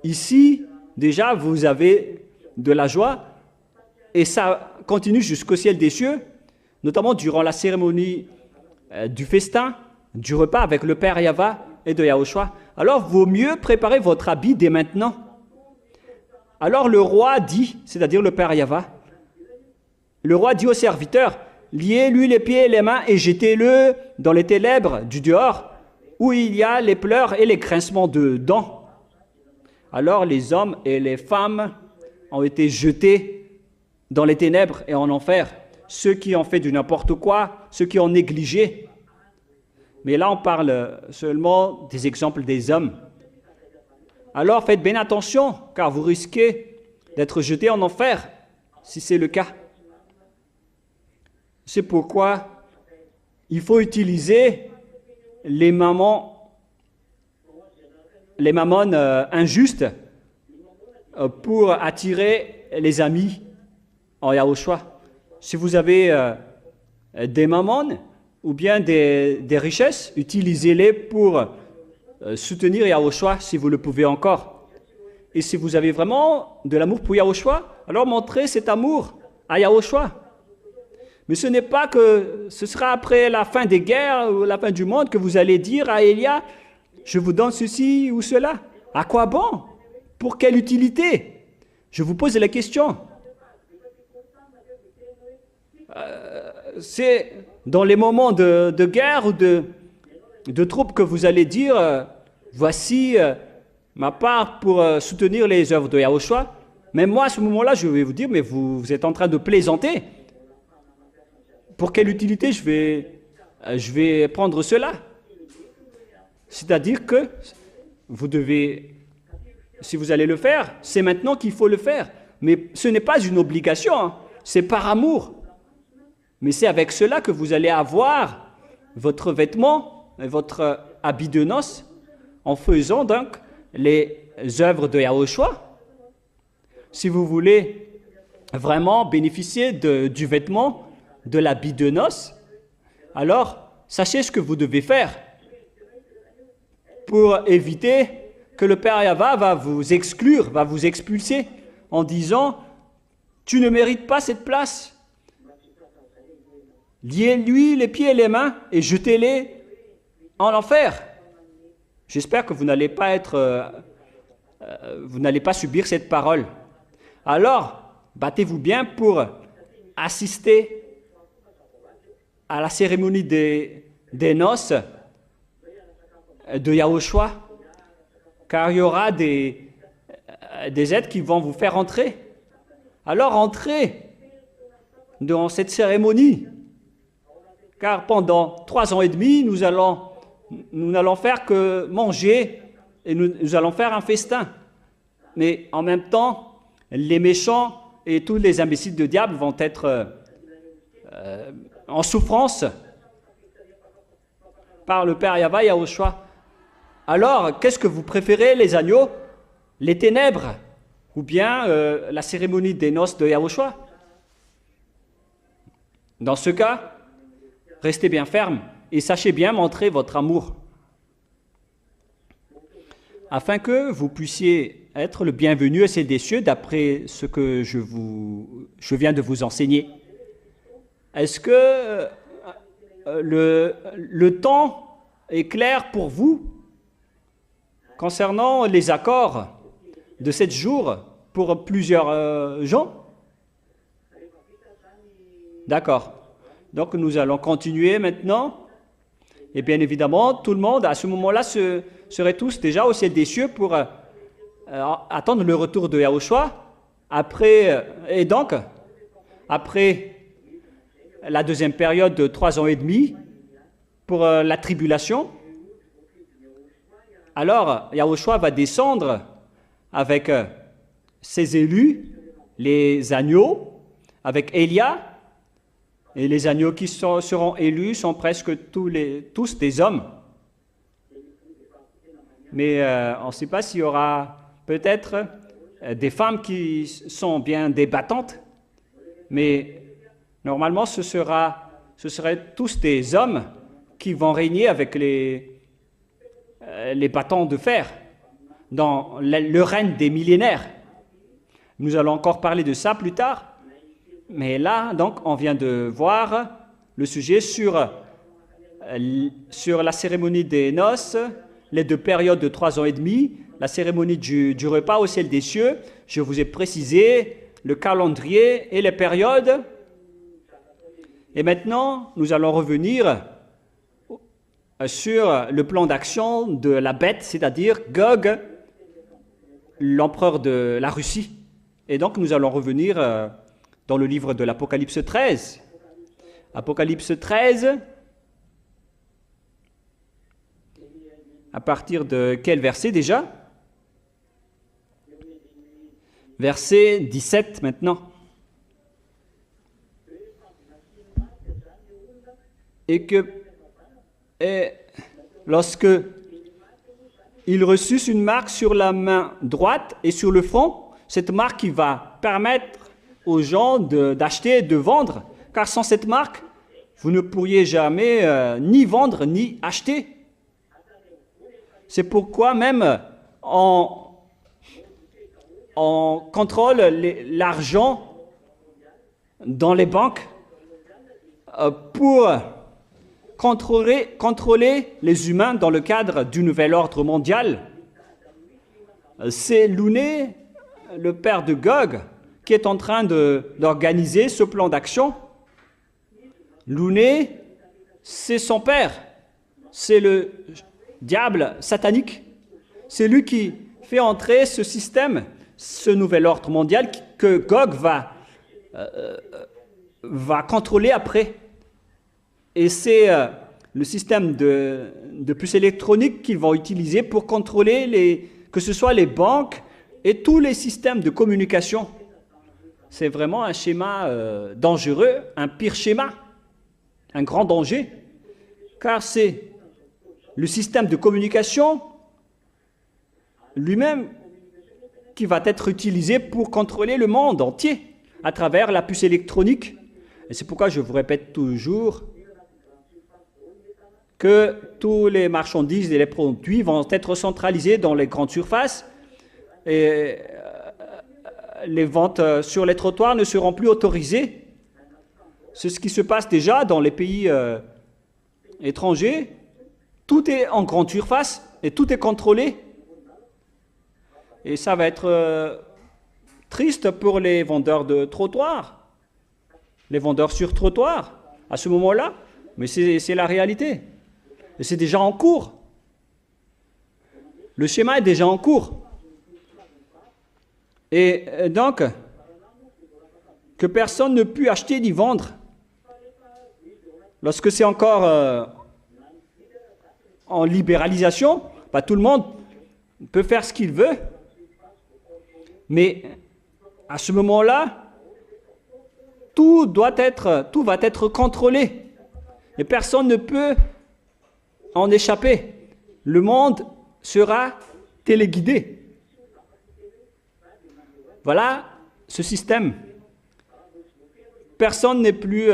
Ici, déjà, vous avez de la joie et ça continue jusqu'au ciel des cieux, notamment durant la cérémonie du festin, du repas avec le Père Yahvé et de Yahushua. Alors, vaut mieux préparer votre habit dès maintenant. Alors, le roi dit, c'est-à-dire le Père Yahvé, le roi dit au serviteur, liez-lui les pieds et les mains et jetez-le dans les ténèbres du dehors, où il y a les pleurs et les grincements de dents. Alors, les hommes et les femmes ont été jetés dans les ténèbres et en enfer, ceux qui ont fait du n'importe quoi, ceux qui ont négligé. Mais là, on parle seulement des exemples des hommes. Alors, faites bien attention, car vous risquez d'être jetés en enfer, si c'est le cas. C'est pourquoi il faut utiliser les mamones injustes pour attirer les amis en Yahushua. Si vous avez des mamones ou bien des richesses, utilisez-les pour soutenir Yahushua si vous le pouvez encore. Et si vous avez vraiment de l'amour pour Yahushua, alors montrez cet amour à Yahushua. Mais ce n'est pas que ce sera après la fin des guerres ou la fin du monde que vous allez dire à Elia, je vous donne ceci ou cela. À quoi bon? Pour quelle utilité? Je vous pose la question. C'est dans les moments de guerre ou de troupes que vous allez dire, voici ma part pour soutenir les œuvres de Yahushua. Mais moi, à ce moment-là, je vais vous dire, mais vous êtes en train de plaisanter. Pour quelle utilité je vais prendre cela? C'est-à-dire que vous devez, si vous allez le faire, c'est maintenant qu'il faut le faire. Mais ce n'est pas une obligation, hein. C'est par amour. Mais c'est avec cela que vous allez avoir votre vêtement, votre habit de noces, en faisant donc les œuvres de Yahushua. Si vous voulez vraiment bénéficier du vêtement, de l'habit de noces, alors sachez ce que vous devez faire. pour éviter que le Père Yahva va vous exclure, va vous expulser en disant « Tu ne mérites pas cette place. Liez-lui les pieds et les mains et jetez-les en enfer. » J'espère que vous n'allez pas subir cette parole. Alors, battez-vous bien pour assister à la cérémonie des noces de Yahushua, car il y aura des êtres qui vont vous faire entrer. Alors entrez dans cette cérémonie, car pendant 3 ans et demi, nous n'allons faire que manger et nous allons faire un festin. Mais en même temps, les méchants et tous les imbéciles de diable vont être en souffrance par le Père Yahva Yahushua. Alors, qu'est-ce que vous préférez, les agneaux, les ténèbres, ou bien la cérémonie des noces de Yahushua? Dans ce cas, restez bien ferme et sachez bien montrer votre amour, afin que vous puissiez être le bienvenu à ces des cieux d'après ce que je viens de vous enseigner. Est-ce que le temps est clair pour vous concernant les accords de 7 jours pour plusieurs gens? D'accord. Donc nous allons continuer maintenant. Et bien évidemment, tout le monde à ce moment-là serait tous déjà au ciel des cieux pour attendre le retour de Yahushua. Et donc, après la deuxième période de 3 ans et demi pour la tribulation, alors Yahushua va descendre avec ses élus, les agneaux, avec Élia, et les agneaux qui seront élus sont presque tous des hommes. Mais on ne sait pas s'il y aura peut-être des femmes qui sont bien débattantes, mais normalement ce seraient tous des hommes qui vont régner avec les bâtons de fer dans le règne des millénaires. Nous allons encore parler de ça plus tard. Mais là, donc, on vient de voir le sujet sur la cérémonie des noces, les 2 périodes de 3 ans et demi, la cérémonie du repas au ciel des cieux. Je vous ai précisé le calendrier et les périodes. Et maintenant, nous allons revenir sur le plan d'action de la bête, c'est-à-dire Gog, l'empereur de la Russie. Et donc, nous allons revenir dans le livre de l'Apocalypse 13. Apocalypse 13, à partir de quel verset déjà? Verset 17 maintenant. Et lorsque il reçut une marque sur la main droite et sur le front, cette marque qui va permettre aux gens d'acheter et de vendre, car sans cette marque, vous ne pourriez jamais ni vendre ni acheter. C'est pourquoi même on contrôle l'argent dans les banques pour contrôler les humains dans le cadre du nouvel ordre mondial. C'est Louné, le père de Gog, qui est en train d'organiser ce plan d'action. Louné, c'est son père, c'est le diable satanique. C'est lui qui fait entrer ce système, ce nouvel ordre mondial que Gog va contrôler après. Et c'est le système de puces électroniques qu'ils vont utiliser pour contrôler que ce soit les banques et tous les systèmes de communication. C'est vraiment un schéma dangereux, un pire schéma, un grand danger, car c'est le système de communication lui-même qui va être utilisé pour contrôler le monde entier à travers la puce électronique. Et c'est pourquoi je vous répète toujours que tous les marchandises et les produits vont être centralisés dans les grandes surfaces et les ventes sur les trottoirs ne seront plus autorisées. C'est ce qui se passe déjà dans les pays étrangers. Tout est en grande surface et tout est contrôlé. Et ça va être triste pour les vendeurs de trottoirs, les vendeurs sur trottoir à ce moment-là, mais c'est la réalité. Et c'est déjà en cours. Le schéma est déjà en cours. Et donc, que personne ne puisse acheter ni vendre. Lorsque c'est encore en libéralisation, bah, tout le monde peut faire ce qu'il veut. Mais à ce moment-là, tout va être contrôlé. Et personne ne peut en échapper. Le monde sera téléguidé. Voilà ce système. Personne n'est plus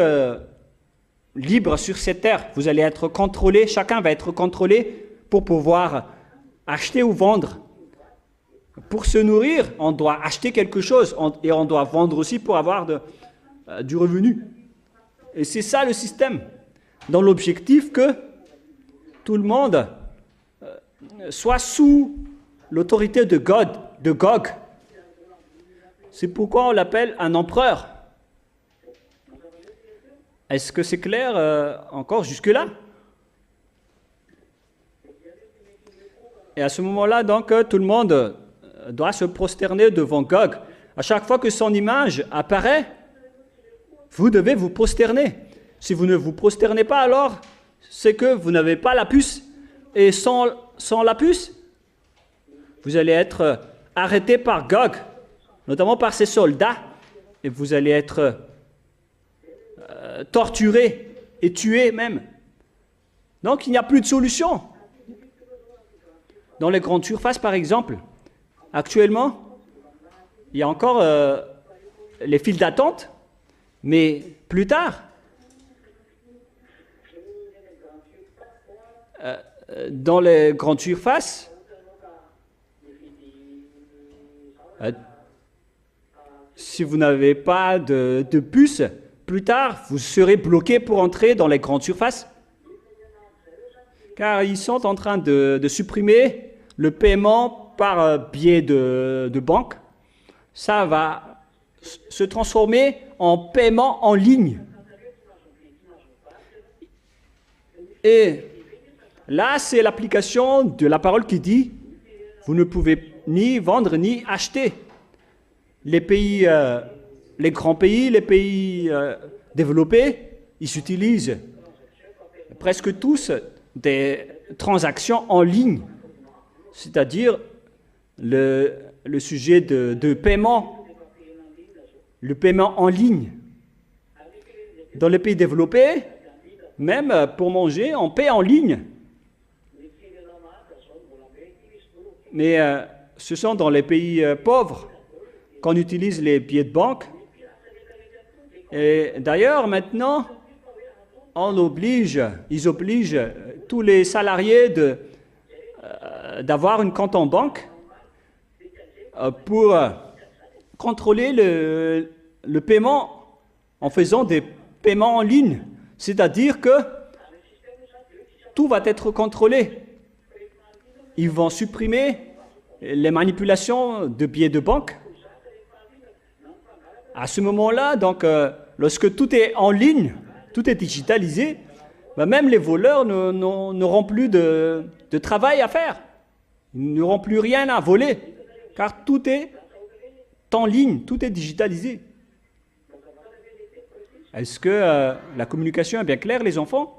libre sur cette terre. Vous allez être contrôlé, chacun va être contrôlé pour pouvoir acheter ou vendre. Pour se nourrir, on doit acheter quelque chose et on doit vendre aussi pour avoir du revenu. Et c'est ça le système, dans l'objectif que tout le monde soit sous l'autorité de Gog. C'est pourquoi on l'appelle un empereur. Est-ce que c'est clair encore jusque-là? Et à ce moment-là, donc, tout le monde doit se prosterner devant Gog. À chaque fois que son image apparaît, vous devez vous prosterner. Si vous ne vous prosternez pas, alors c'est que vous n'avez pas la puce. Et sans la puce, vous allez être arrêté par Gog, notamment par ses soldats, et vous allez être torturé et tué même. Donc il n'y a plus de solution. Dans les grandes surfaces, par exemple, actuellement, il y a encore les files d'attente, mais plus tard, dans les grandes surfaces, si vous n'avez pas de puce, plus tard, vous serez bloqué pour entrer dans les grandes surfaces, car ils sont en train de supprimer le paiement par biais de banque. Ça va se transformer en paiement en ligne. Et là, c'est l'application de la parole qui dit « Vous ne pouvez ni vendre ni acheter ». Les pays, les grands pays, les pays développés, ils utilisent presque tous des transactions en ligne, c'est-à-dire le sujet de paiement, le paiement en ligne. Dans les pays développés, même pour manger, on paie en ligne. Mais ce sont dans les pays pauvres qu'on utilise les billets de banque. Et d'ailleurs, maintenant, ils obligent tous les salariés d'avoir une compte en banque pour contrôler le paiement en faisant des paiements en ligne. C'est-à-dire que tout va être contrôlé. Ils vont supprimer les manipulations de billets de banque. À ce moment-là, donc, lorsque tout est en ligne, tout est digitalisé, ben même les voleurs n'auront plus de travail à faire. Ils n'auront plus rien à voler, car tout est en ligne, tout est digitalisé. Est-ce que la communication est bien claire, les enfants?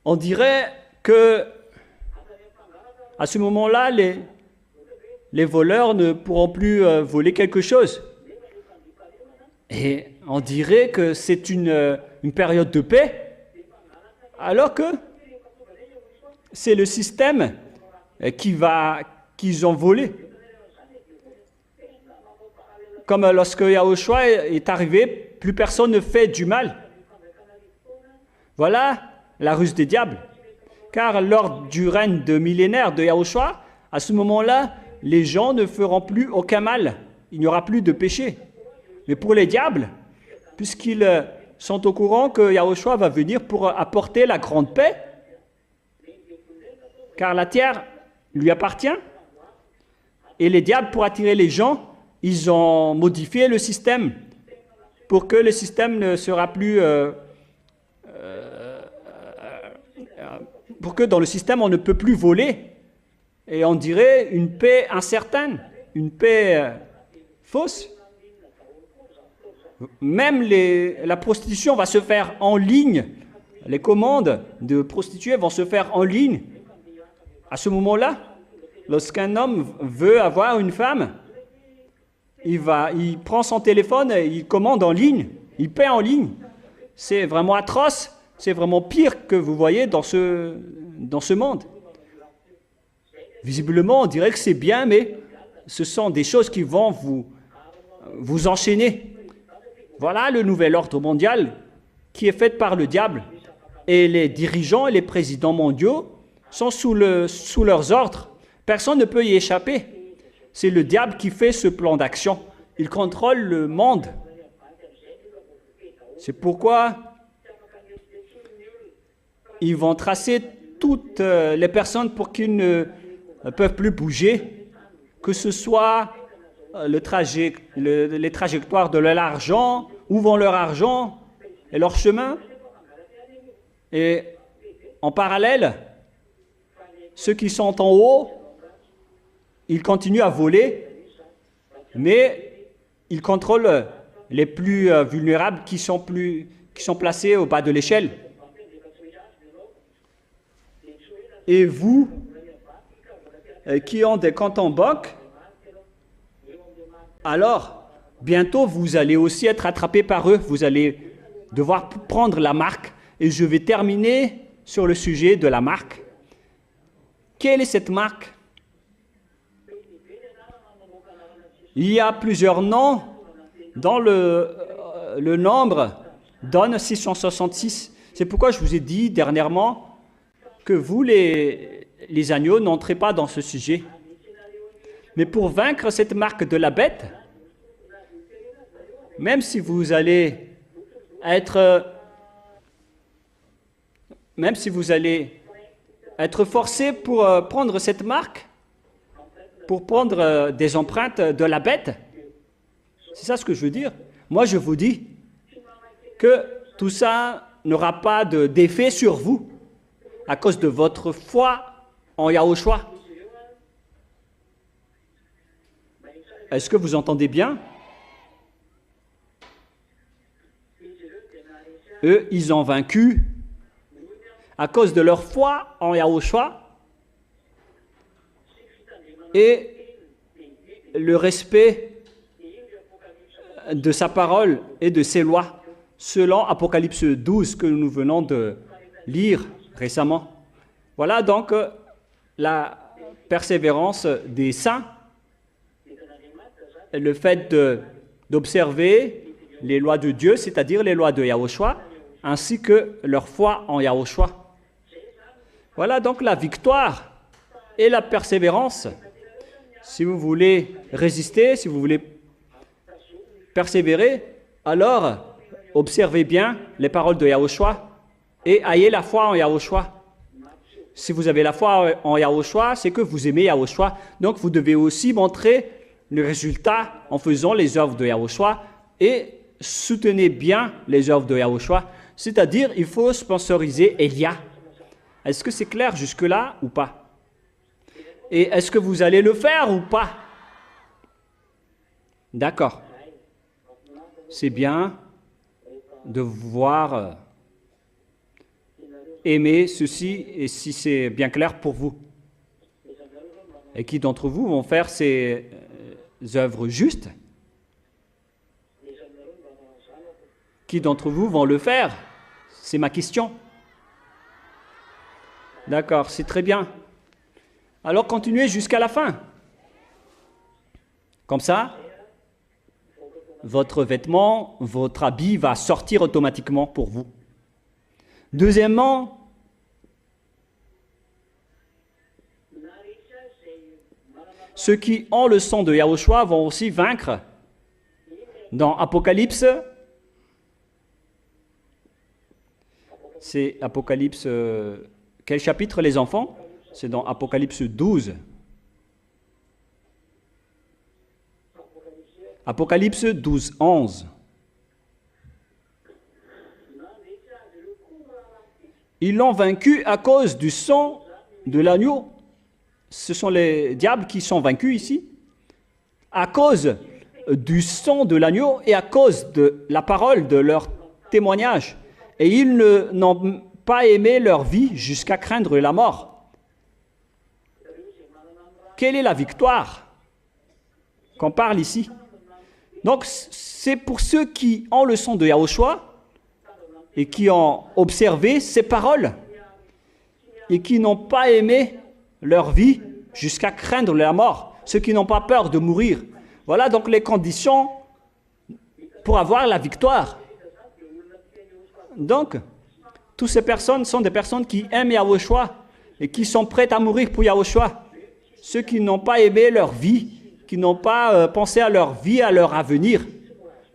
On dirait que à ce moment-là, les voleurs ne pourront plus voler quelque chose. Et on dirait que c'est une période de paix, alors que c'est le système qu'ils ont volé. Comme lorsque Yahushua est arrivé, plus personne ne fait du mal. Voilà la ruse des diables. Car lors du règne de millénaire de Yahushua, à ce moment-là, les gens ne feront plus aucun mal. Il n'y aura plus de péché. Mais pour les diables, puisqu'ils sont au courant que Yahushua va venir pour apporter la grande paix, car la terre lui appartient, et les diables, pour attirer les gens, ils ont modifié le système pour que le système ne sera plus... pour que dans le système, on ne peut plus voler. Et on dirait une paix incertaine, une paix fausse. Même la prostitution va se faire en ligne. Les commandes de prostituées vont se faire en ligne. À ce moment-là, lorsqu'un homme veut avoir une femme, il prend son téléphone et il commande en ligne, il paie en ligne. C'est vraiment atroce, c'est vraiment pire que vous voyez dans ce monde. Visiblement, on dirait que c'est bien, mais ce sont des choses qui vont vous enchaîner. Voilà le nouvel ordre mondial qui est fait par le diable. Et les dirigeants et les présidents mondiaux sont sous leurs ordres. Personne ne peut y échapper. C'est le diable qui fait ce plan d'action. Il contrôle le monde. C'est pourquoi ils vont tracer toutes les personnes pour qu'ils ne peuvent plus bouger, que ce soit les trajectoires de leur argent, où vont leur argent et leur chemin. Et en parallèle, ceux qui sont en haut, ils continuent à voler, mais ils contrôlent les plus vulnérables qui sont placés au bas de l'échelle. Et vous, qui ont des comptes en banque, alors, bientôt, vous allez aussi être attrapés par eux. Vous allez devoir prendre la marque. Et je vais terminer sur le sujet de la marque. Quelle est cette marque? Il y a plusieurs noms dans le nombre donne 666. C'est pourquoi je vous ai dit dernièrement que vous, les agneaux, n'entrez pas dans ce sujet. Mais pour vaincre cette marque de la bête, même si vous allez être forcé pour prendre cette marque, pour prendre des empreintes de la bête, c'est ça ce que je veux dire. Moi, je vous dis que tout ça n'aura pas d'effet sur vous à cause de votre foi en Yahushua. Est-ce que vous entendez bien? Eux, ils ont vaincu à cause de leur foi en Yahushua et le respect de sa parole et de ses lois, selon Apocalypse 12 que nous venons de lire récemment. Voilà donc la persévérance des saints, le fait d'observer les lois de Dieu, c'est-à-dire les lois de Yahushua, ainsi que leur foi en Yahushua. Voilà donc la victoire et la persévérance. Si vous voulez résister, si vous voulez persévérer, alors observez bien les paroles de Yahushua et ayez la foi en Yahushua. Si vous avez la foi en Yahushua, c'est que vous aimez Yahushua. Donc vous devez aussi montrer le résultat en faisant les œuvres de Yahushua et soutenez bien les œuvres de Yahushua. C'est-à-dire, il faut sponsoriser Elia. Est-ce que c'est clair jusque-là ou pas? Et est-ce que vous allez le faire ou pas? D'accord. C'est bien de voir aimer ceci et si c'est bien clair pour vous. Et qui d'entre vous vont faire ces œuvres justes? Qui d'entre vous vont le faire? C'est ma question. D'accord, c'est très bien. Alors continuez jusqu'à la fin. Comme ça, votre vêtement, votre habit va sortir automatiquement pour vous. Deuxièmement, ceux qui ont le sang de Yahushua vont aussi vaincre. Dans Apocalypse, c'est Apocalypse, quel chapitre les enfants? C'est dans Apocalypse 12. Apocalypse 12, 11. Ils l'ont vaincu à cause du sang de l'agneau. Ce sont les diables qui sont vaincus ici. À cause du sang de l'agneau et à cause de la parole de leur témoignage. Et ils n'ont pas aimé leur vie jusqu'à craindre la mort. Quelle est la victoire qu'on parle ici? Donc, c'est pour ceux qui ont le sang de Yahushua et qui ont observé ces paroles et qui n'ont pas aimé leur vie jusqu'à craindre la mort, ceux qui n'ont pas peur de mourir. Voilà donc les conditions pour avoir la victoire. Donc, toutes ces personnes sont des personnes qui aiment Yahushua et qui sont prêtes à mourir pour Yahushua. Ceux qui n'ont pas aimé leur vie, qui n'ont pas pensé à leur vie, à leur avenir.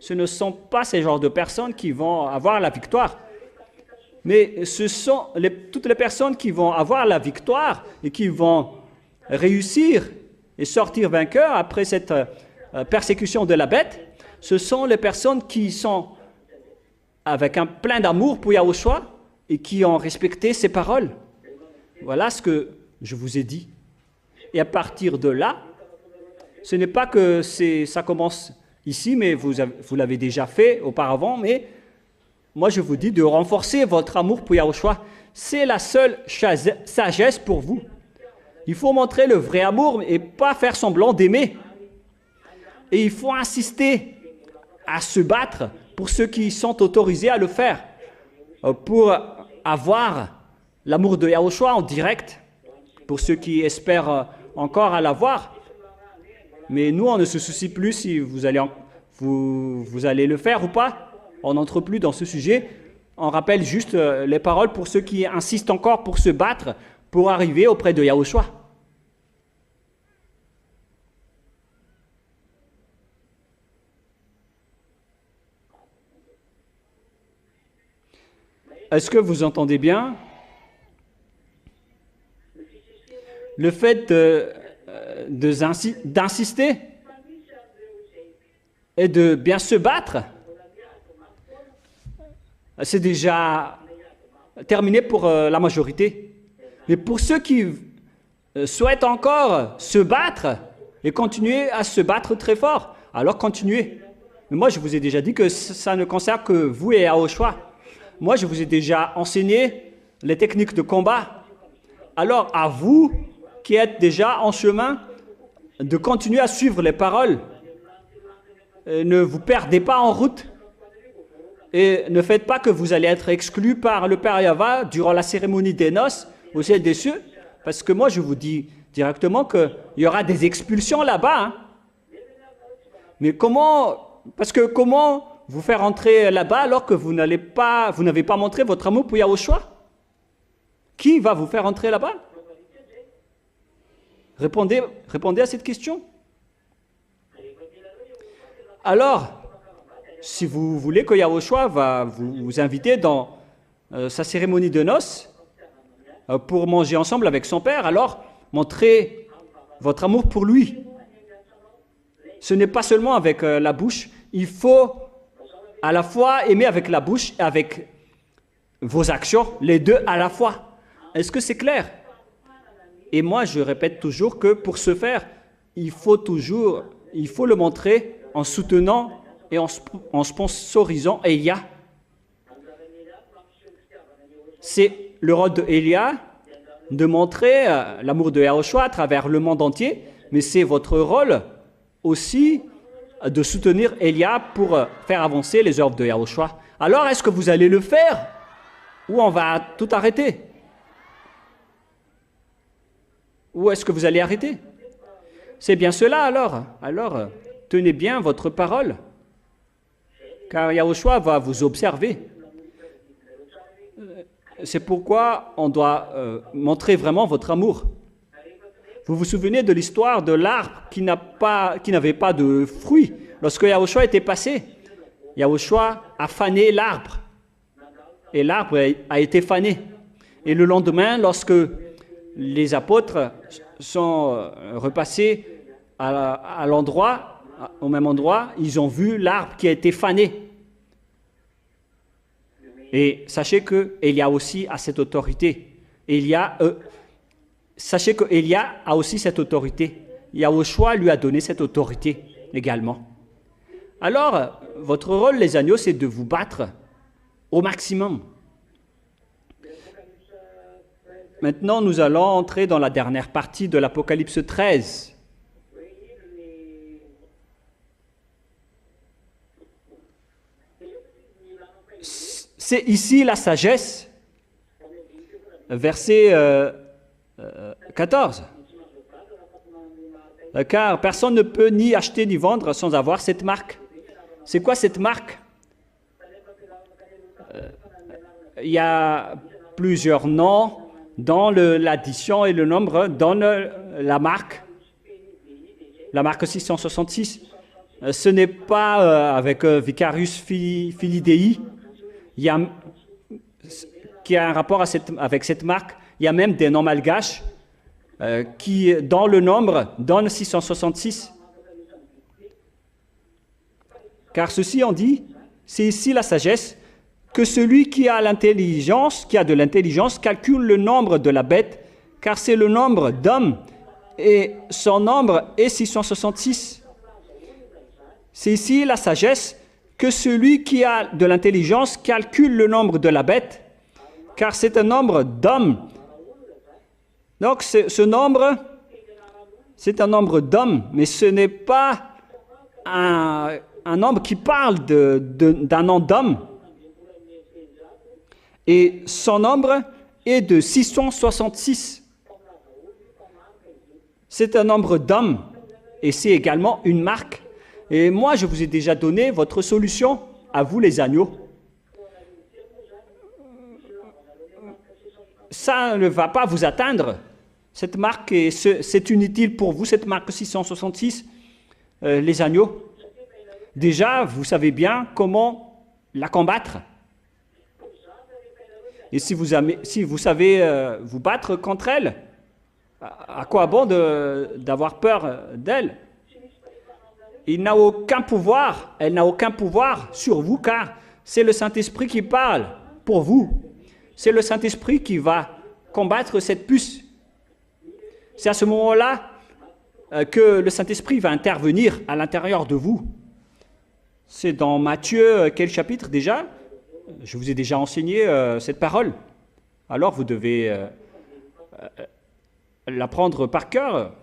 Ce ne sont pas ces genres de personnes qui vont avoir la victoire. Mais ce sont toutes les personnes qui vont avoir la victoire et qui vont réussir et sortir vainqueurs après cette persécution de la bête. Ce sont les personnes qui sont avec un plein d'amour pour Yahushua et qui ont respecté ses paroles. Voilà ce que je vous ai dit. Et à partir de là, ce n'est pas que ça commence ici, mais vous l'avez déjà fait auparavant, mais moi je vous dis de renforcer votre amour pour Yahushua. C'est la seule sagesse pour vous. Il faut montrer le vrai amour et pas faire semblant d'aimer. Et il faut insister à se battre pour ceux qui sont autorisés à le faire, pour avoir l'amour de Yahushua en direct, pour ceux qui espèrent encore à l'avoir. Mais nous, on ne se soucie plus si vous allez le faire ou pas. On n'entre plus dans ce sujet. On rappelle juste les paroles pour ceux qui insistent encore pour se battre, pour arriver auprès de Yahushua. Est-ce que vous entendez bien? Le fait d'insister et de bien se battre, c'est déjà terminé pour la majorité. Mais pour ceux qui souhaitent encore se battre et continuer à se battre très fort, alors continuez. Mais moi, je vous ai déjà dit que ça ne concerne que vous et Yahushua. Moi, je vous ai déjà enseigné les techniques de combat. Alors, à vous qui êtes déjà en chemin, de continuer à suivre les paroles. Ne vous perdez pas en route. Et ne faites pas que vous allez être exclus par le Père Yahva durant la cérémonie des noces au ciel des cieux. Parce que moi, je vous dis directement qu'il y aura des expulsions là-bas. Hein. Mais comment vous faire entrer là-bas alors que vous n'avez pas montré votre amour pour Yahushua? Qui va vous faire entrer là-bas? Répondez à cette question. Alors, si vous voulez que Yahushua va vous inviter dans sa cérémonie de noces pour manger ensemble avec son Père, alors montrez votre amour pour lui. Ce n'est pas seulement avec la bouche, il faut à la fois aimer avec la bouche et avec vos actions, les deux à la fois. Est-ce que c'est clair? Et moi, je répète toujours que pour ce faire, il faut le montrer en soutenant et en sponsorisant Elia. C'est le rôle de Elia de montrer l'amour de Yahushua à travers le monde entier, mais c'est votre rôle aussi de soutenir Elia pour faire avancer les œuvres de Yahushua. Alors, est-ce que vous allez le faire ou on va tout arrêter? Ou est-ce que vous allez arrêter? C'est bien cela alors. Alors, tenez bien votre parole, car Yahushua va vous observer. C'est pourquoi on doit montrer vraiment votre amour. Vous vous souvenez de l'histoire de l'arbre qui n'avait pas de fruits. Lorsque Yahushua était passé, Yahushua a fané l'arbre. Et l'arbre a été fané. Et le lendemain, lorsque les apôtres sont repassés à l'endroit, au même endroit, ils ont vu l'arbre qui a été fané. Et sachez qu'Élia aussi a cette autorité. Sachez qu'Élia a aussi cette autorité. Yahushua lui a donné cette autorité également. Alors, votre rôle, les agneaux, c'est de vous battre au maximum. Maintenant, nous allons entrer dans la dernière partie de l'Apocalypse 13. C'est ici la sagesse, verset 14. Car personne ne peut ni acheter ni vendre sans avoir cette marque. C'est quoi cette marque? Il y a plusieurs noms dans l'addition et le nombre donne la marque 666. Ce n'est pas avec Vicarius Filii, qui a un rapport avec cette marque. Il y a même des noms malgaches qui, dans le nombre, donnent 666. Car ceci en dit, c'est ici la sagesse, que celui qui a de l'intelligence, calcule le nombre de la bête, car c'est le nombre d'hommes, et son nombre est 666. C'est ici la sagesse, que celui qui a de l'intelligence calcule le nombre de la bête, car c'est un nombre d'hommes. Donc ce nombre, c'est un nombre d'hommes, mais ce n'est pas un nombre qui parle d'un nom d'homme. Et son nombre est de 666. C'est un nombre d'hommes, et c'est également une marque. Et moi, je vous ai déjà donné votre solution, à vous les agneaux. Ça ne va pas vous atteindre. Cette marque, c'est inutile pour vous, cette marque 666, les agneaux. Déjà, vous savez bien comment la combattre. Et si vous savez vous battre contre elle, à quoi bon d'avoir peur d'elle? Elle n'a aucun pouvoir sur vous, car c'est le Saint-Esprit qui parle pour vous. C'est le Saint-Esprit qui va combattre cette puce. C'est à ce moment-là que le Saint-Esprit va intervenir à l'intérieur de vous. C'est dans Matthieu, quel chapitre déjà? Je vous ai déjà enseigné cette parole. Alors vous devez l'apprendre par cœur.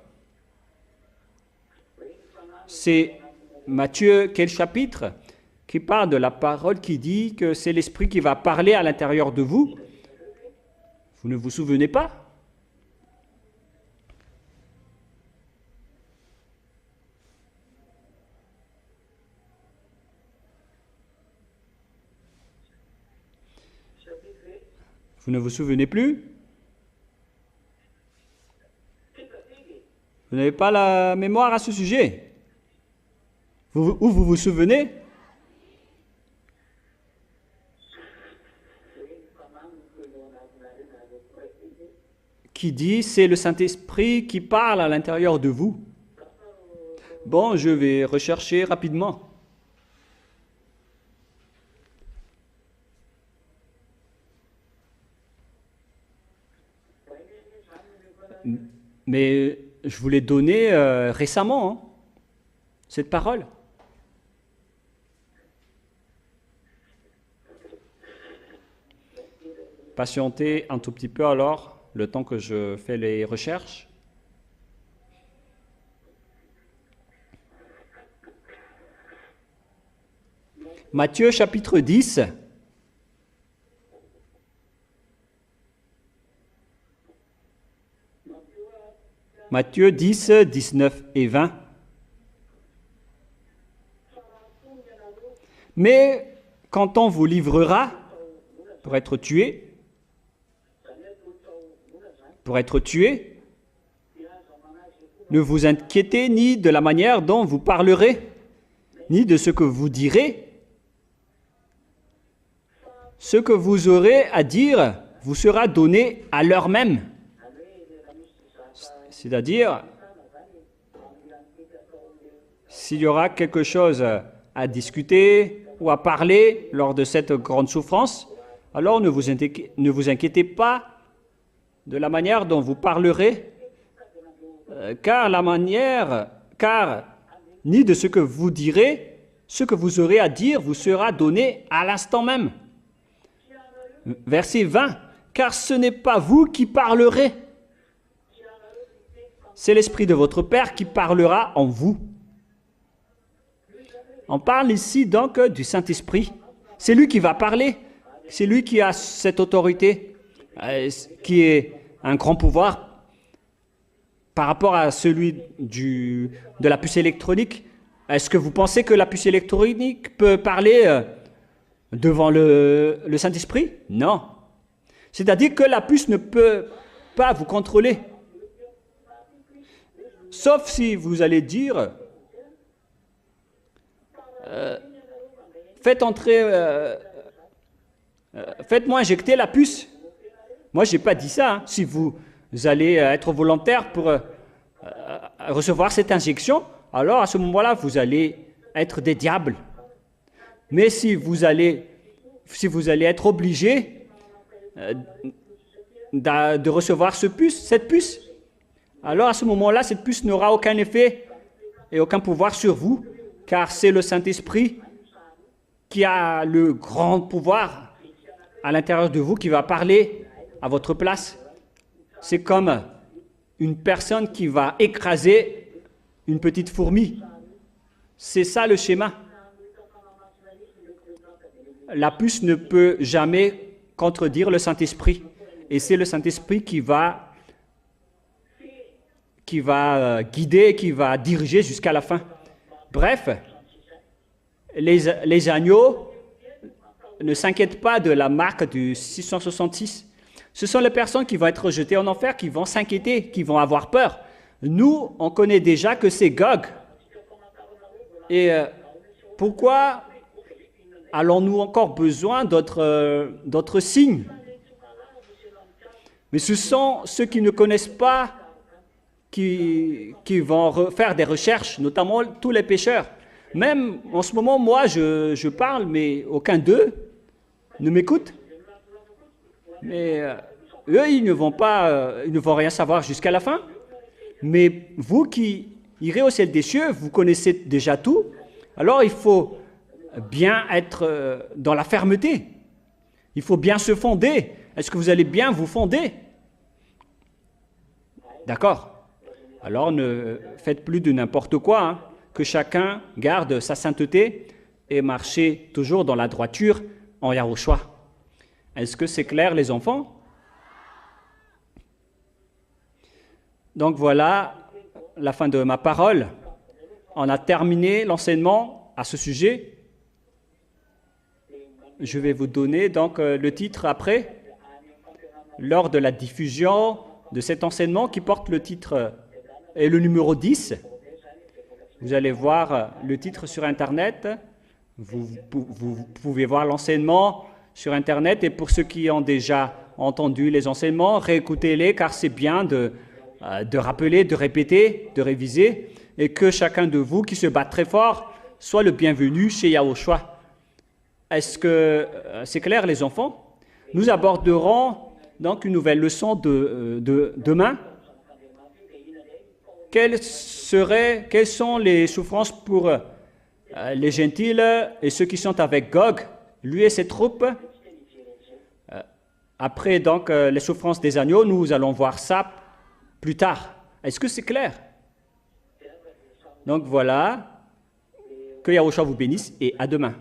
C'est Matthieu, quel chapitre? Qui parle de la parole qui dit que c'est l'Esprit qui va parler à l'intérieur de vous. Vous ne vous souvenez pas? Vous ne vous souvenez plus? Vous n'avez pas la mémoire à ce sujet? Ou vous vous souvenez? Qui dit c'est le Saint-Esprit qui parle à l'intérieur de vous. Bon, je vais rechercher rapidement. Mais je vous l'ai donné récemment, hein, cette parole. Patientez un tout petit peu alors, le temps que je fais les recherches. Matthieu chapitre 10. Matthieu 10, 19 et 20. Mais quand on vous livrera pour être tué, pour être tué. Ne vous inquiétez ni de la manière dont vous parlerez, ni de ce que vous direz. Ce que vous aurez à dire vous sera donné à l'heure même. C'est-à-dire, s'il y aura quelque chose à discuter ou à parler lors de cette grande souffrance, alors ne vous inquiétez pas de la manière dont vous parlerez, car ni de ce que vous direz, ce que vous aurez à dire vous sera donné à l'instant même. Verset 20, car ce n'est pas vous qui parlerez, c'est l'Esprit de votre Père qui parlera en vous. On parle ici donc du Saint-Esprit. C'est lui qui va parler, c'est lui qui a cette autorité, qui est un grand pouvoir par rapport à celui de la puce électronique. Est-ce que vous pensez que la puce électronique peut parler devant le Saint-Esprit? Non. C'est-à-dire que la puce ne peut pas vous contrôler. Sauf si vous allez dire, faites-moi injecter la puce. Moi, je n'ai pas dit ça. Hein. Si vous allez être volontaire pour recevoir cette injection, alors à ce moment-là, vous allez être des diables. Mais si vous allez être obligé de recevoir cette puce, alors à ce moment-là, cette puce n'aura aucun effet et aucun pouvoir sur vous, car c'est le Saint-Esprit qui a le grand pouvoir à l'intérieur de vous qui va parler à votre place. C'est comme une personne qui va écraser une petite fourmi. C'est ça le schéma. La puce ne peut jamais contredire le Saint-Esprit. Et c'est le Saint-Esprit qui va guider, qui va diriger jusqu'à la fin. Bref, les agneaux ne s'inquiètent pas de la marque du 666. Ce sont les personnes qui vont être jetées en enfer, qui vont s'inquiéter, qui vont avoir peur. Nous, on connaît déjà que c'est Gog. Et pourquoi allons-nous encore besoin d'autres signes? Mais ce sont ceux qui ne connaissent pas qui vont faire des recherches, notamment tous les pécheurs. Même en ce moment, moi, je parle, mais aucun d'eux ne m'écoute. Mais eux, ils ne vont rien savoir jusqu'à la fin. Mais vous qui irez au ciel des cieux, vous connaissez déjà tout. Alors, il faut bien être dans la fermeté. Il faut bien se fonder. Est-ce que vous allez bien vous fonder? D'accord. Alors, ne faites plus de n'importe quoi. Hein. Que chacun garde sa sainteté et marchez toujours dans la droiture en Yahushua. Est-ce que c'est clair, les enfants? Donc voilà la fin de ma parole. On a terminé l'enseignement à ce sujet. Je vais vous donner donc le titre après, lors de la diffusion de cet enseignement qui porte le titre et le numéro 10. Vous allez voir le titre sur Internet. Vous pouvez voir l'enseignement sur Internet. Et pour ceux qui ont déjà entendu les enseignements, réécoutez-les car c'est bien de rappeler, de répéter, de réviser. Et que chacun de vous qui se bat très fort soit le bienvenu chez Yahushua. Est-ce que c'est clair, les enfants? Nous aborderons donc une nouvelle leçon demain. Quelles sont les souffrances pour les gentils et ceux qui sont avec Gog, lui et ses troupes? Après donc les souffrances des agneaux, nous allons voir ça plus tard. Est-ce que c'est clair? Donc voilà, que Yahushua vous bénisse et à demain.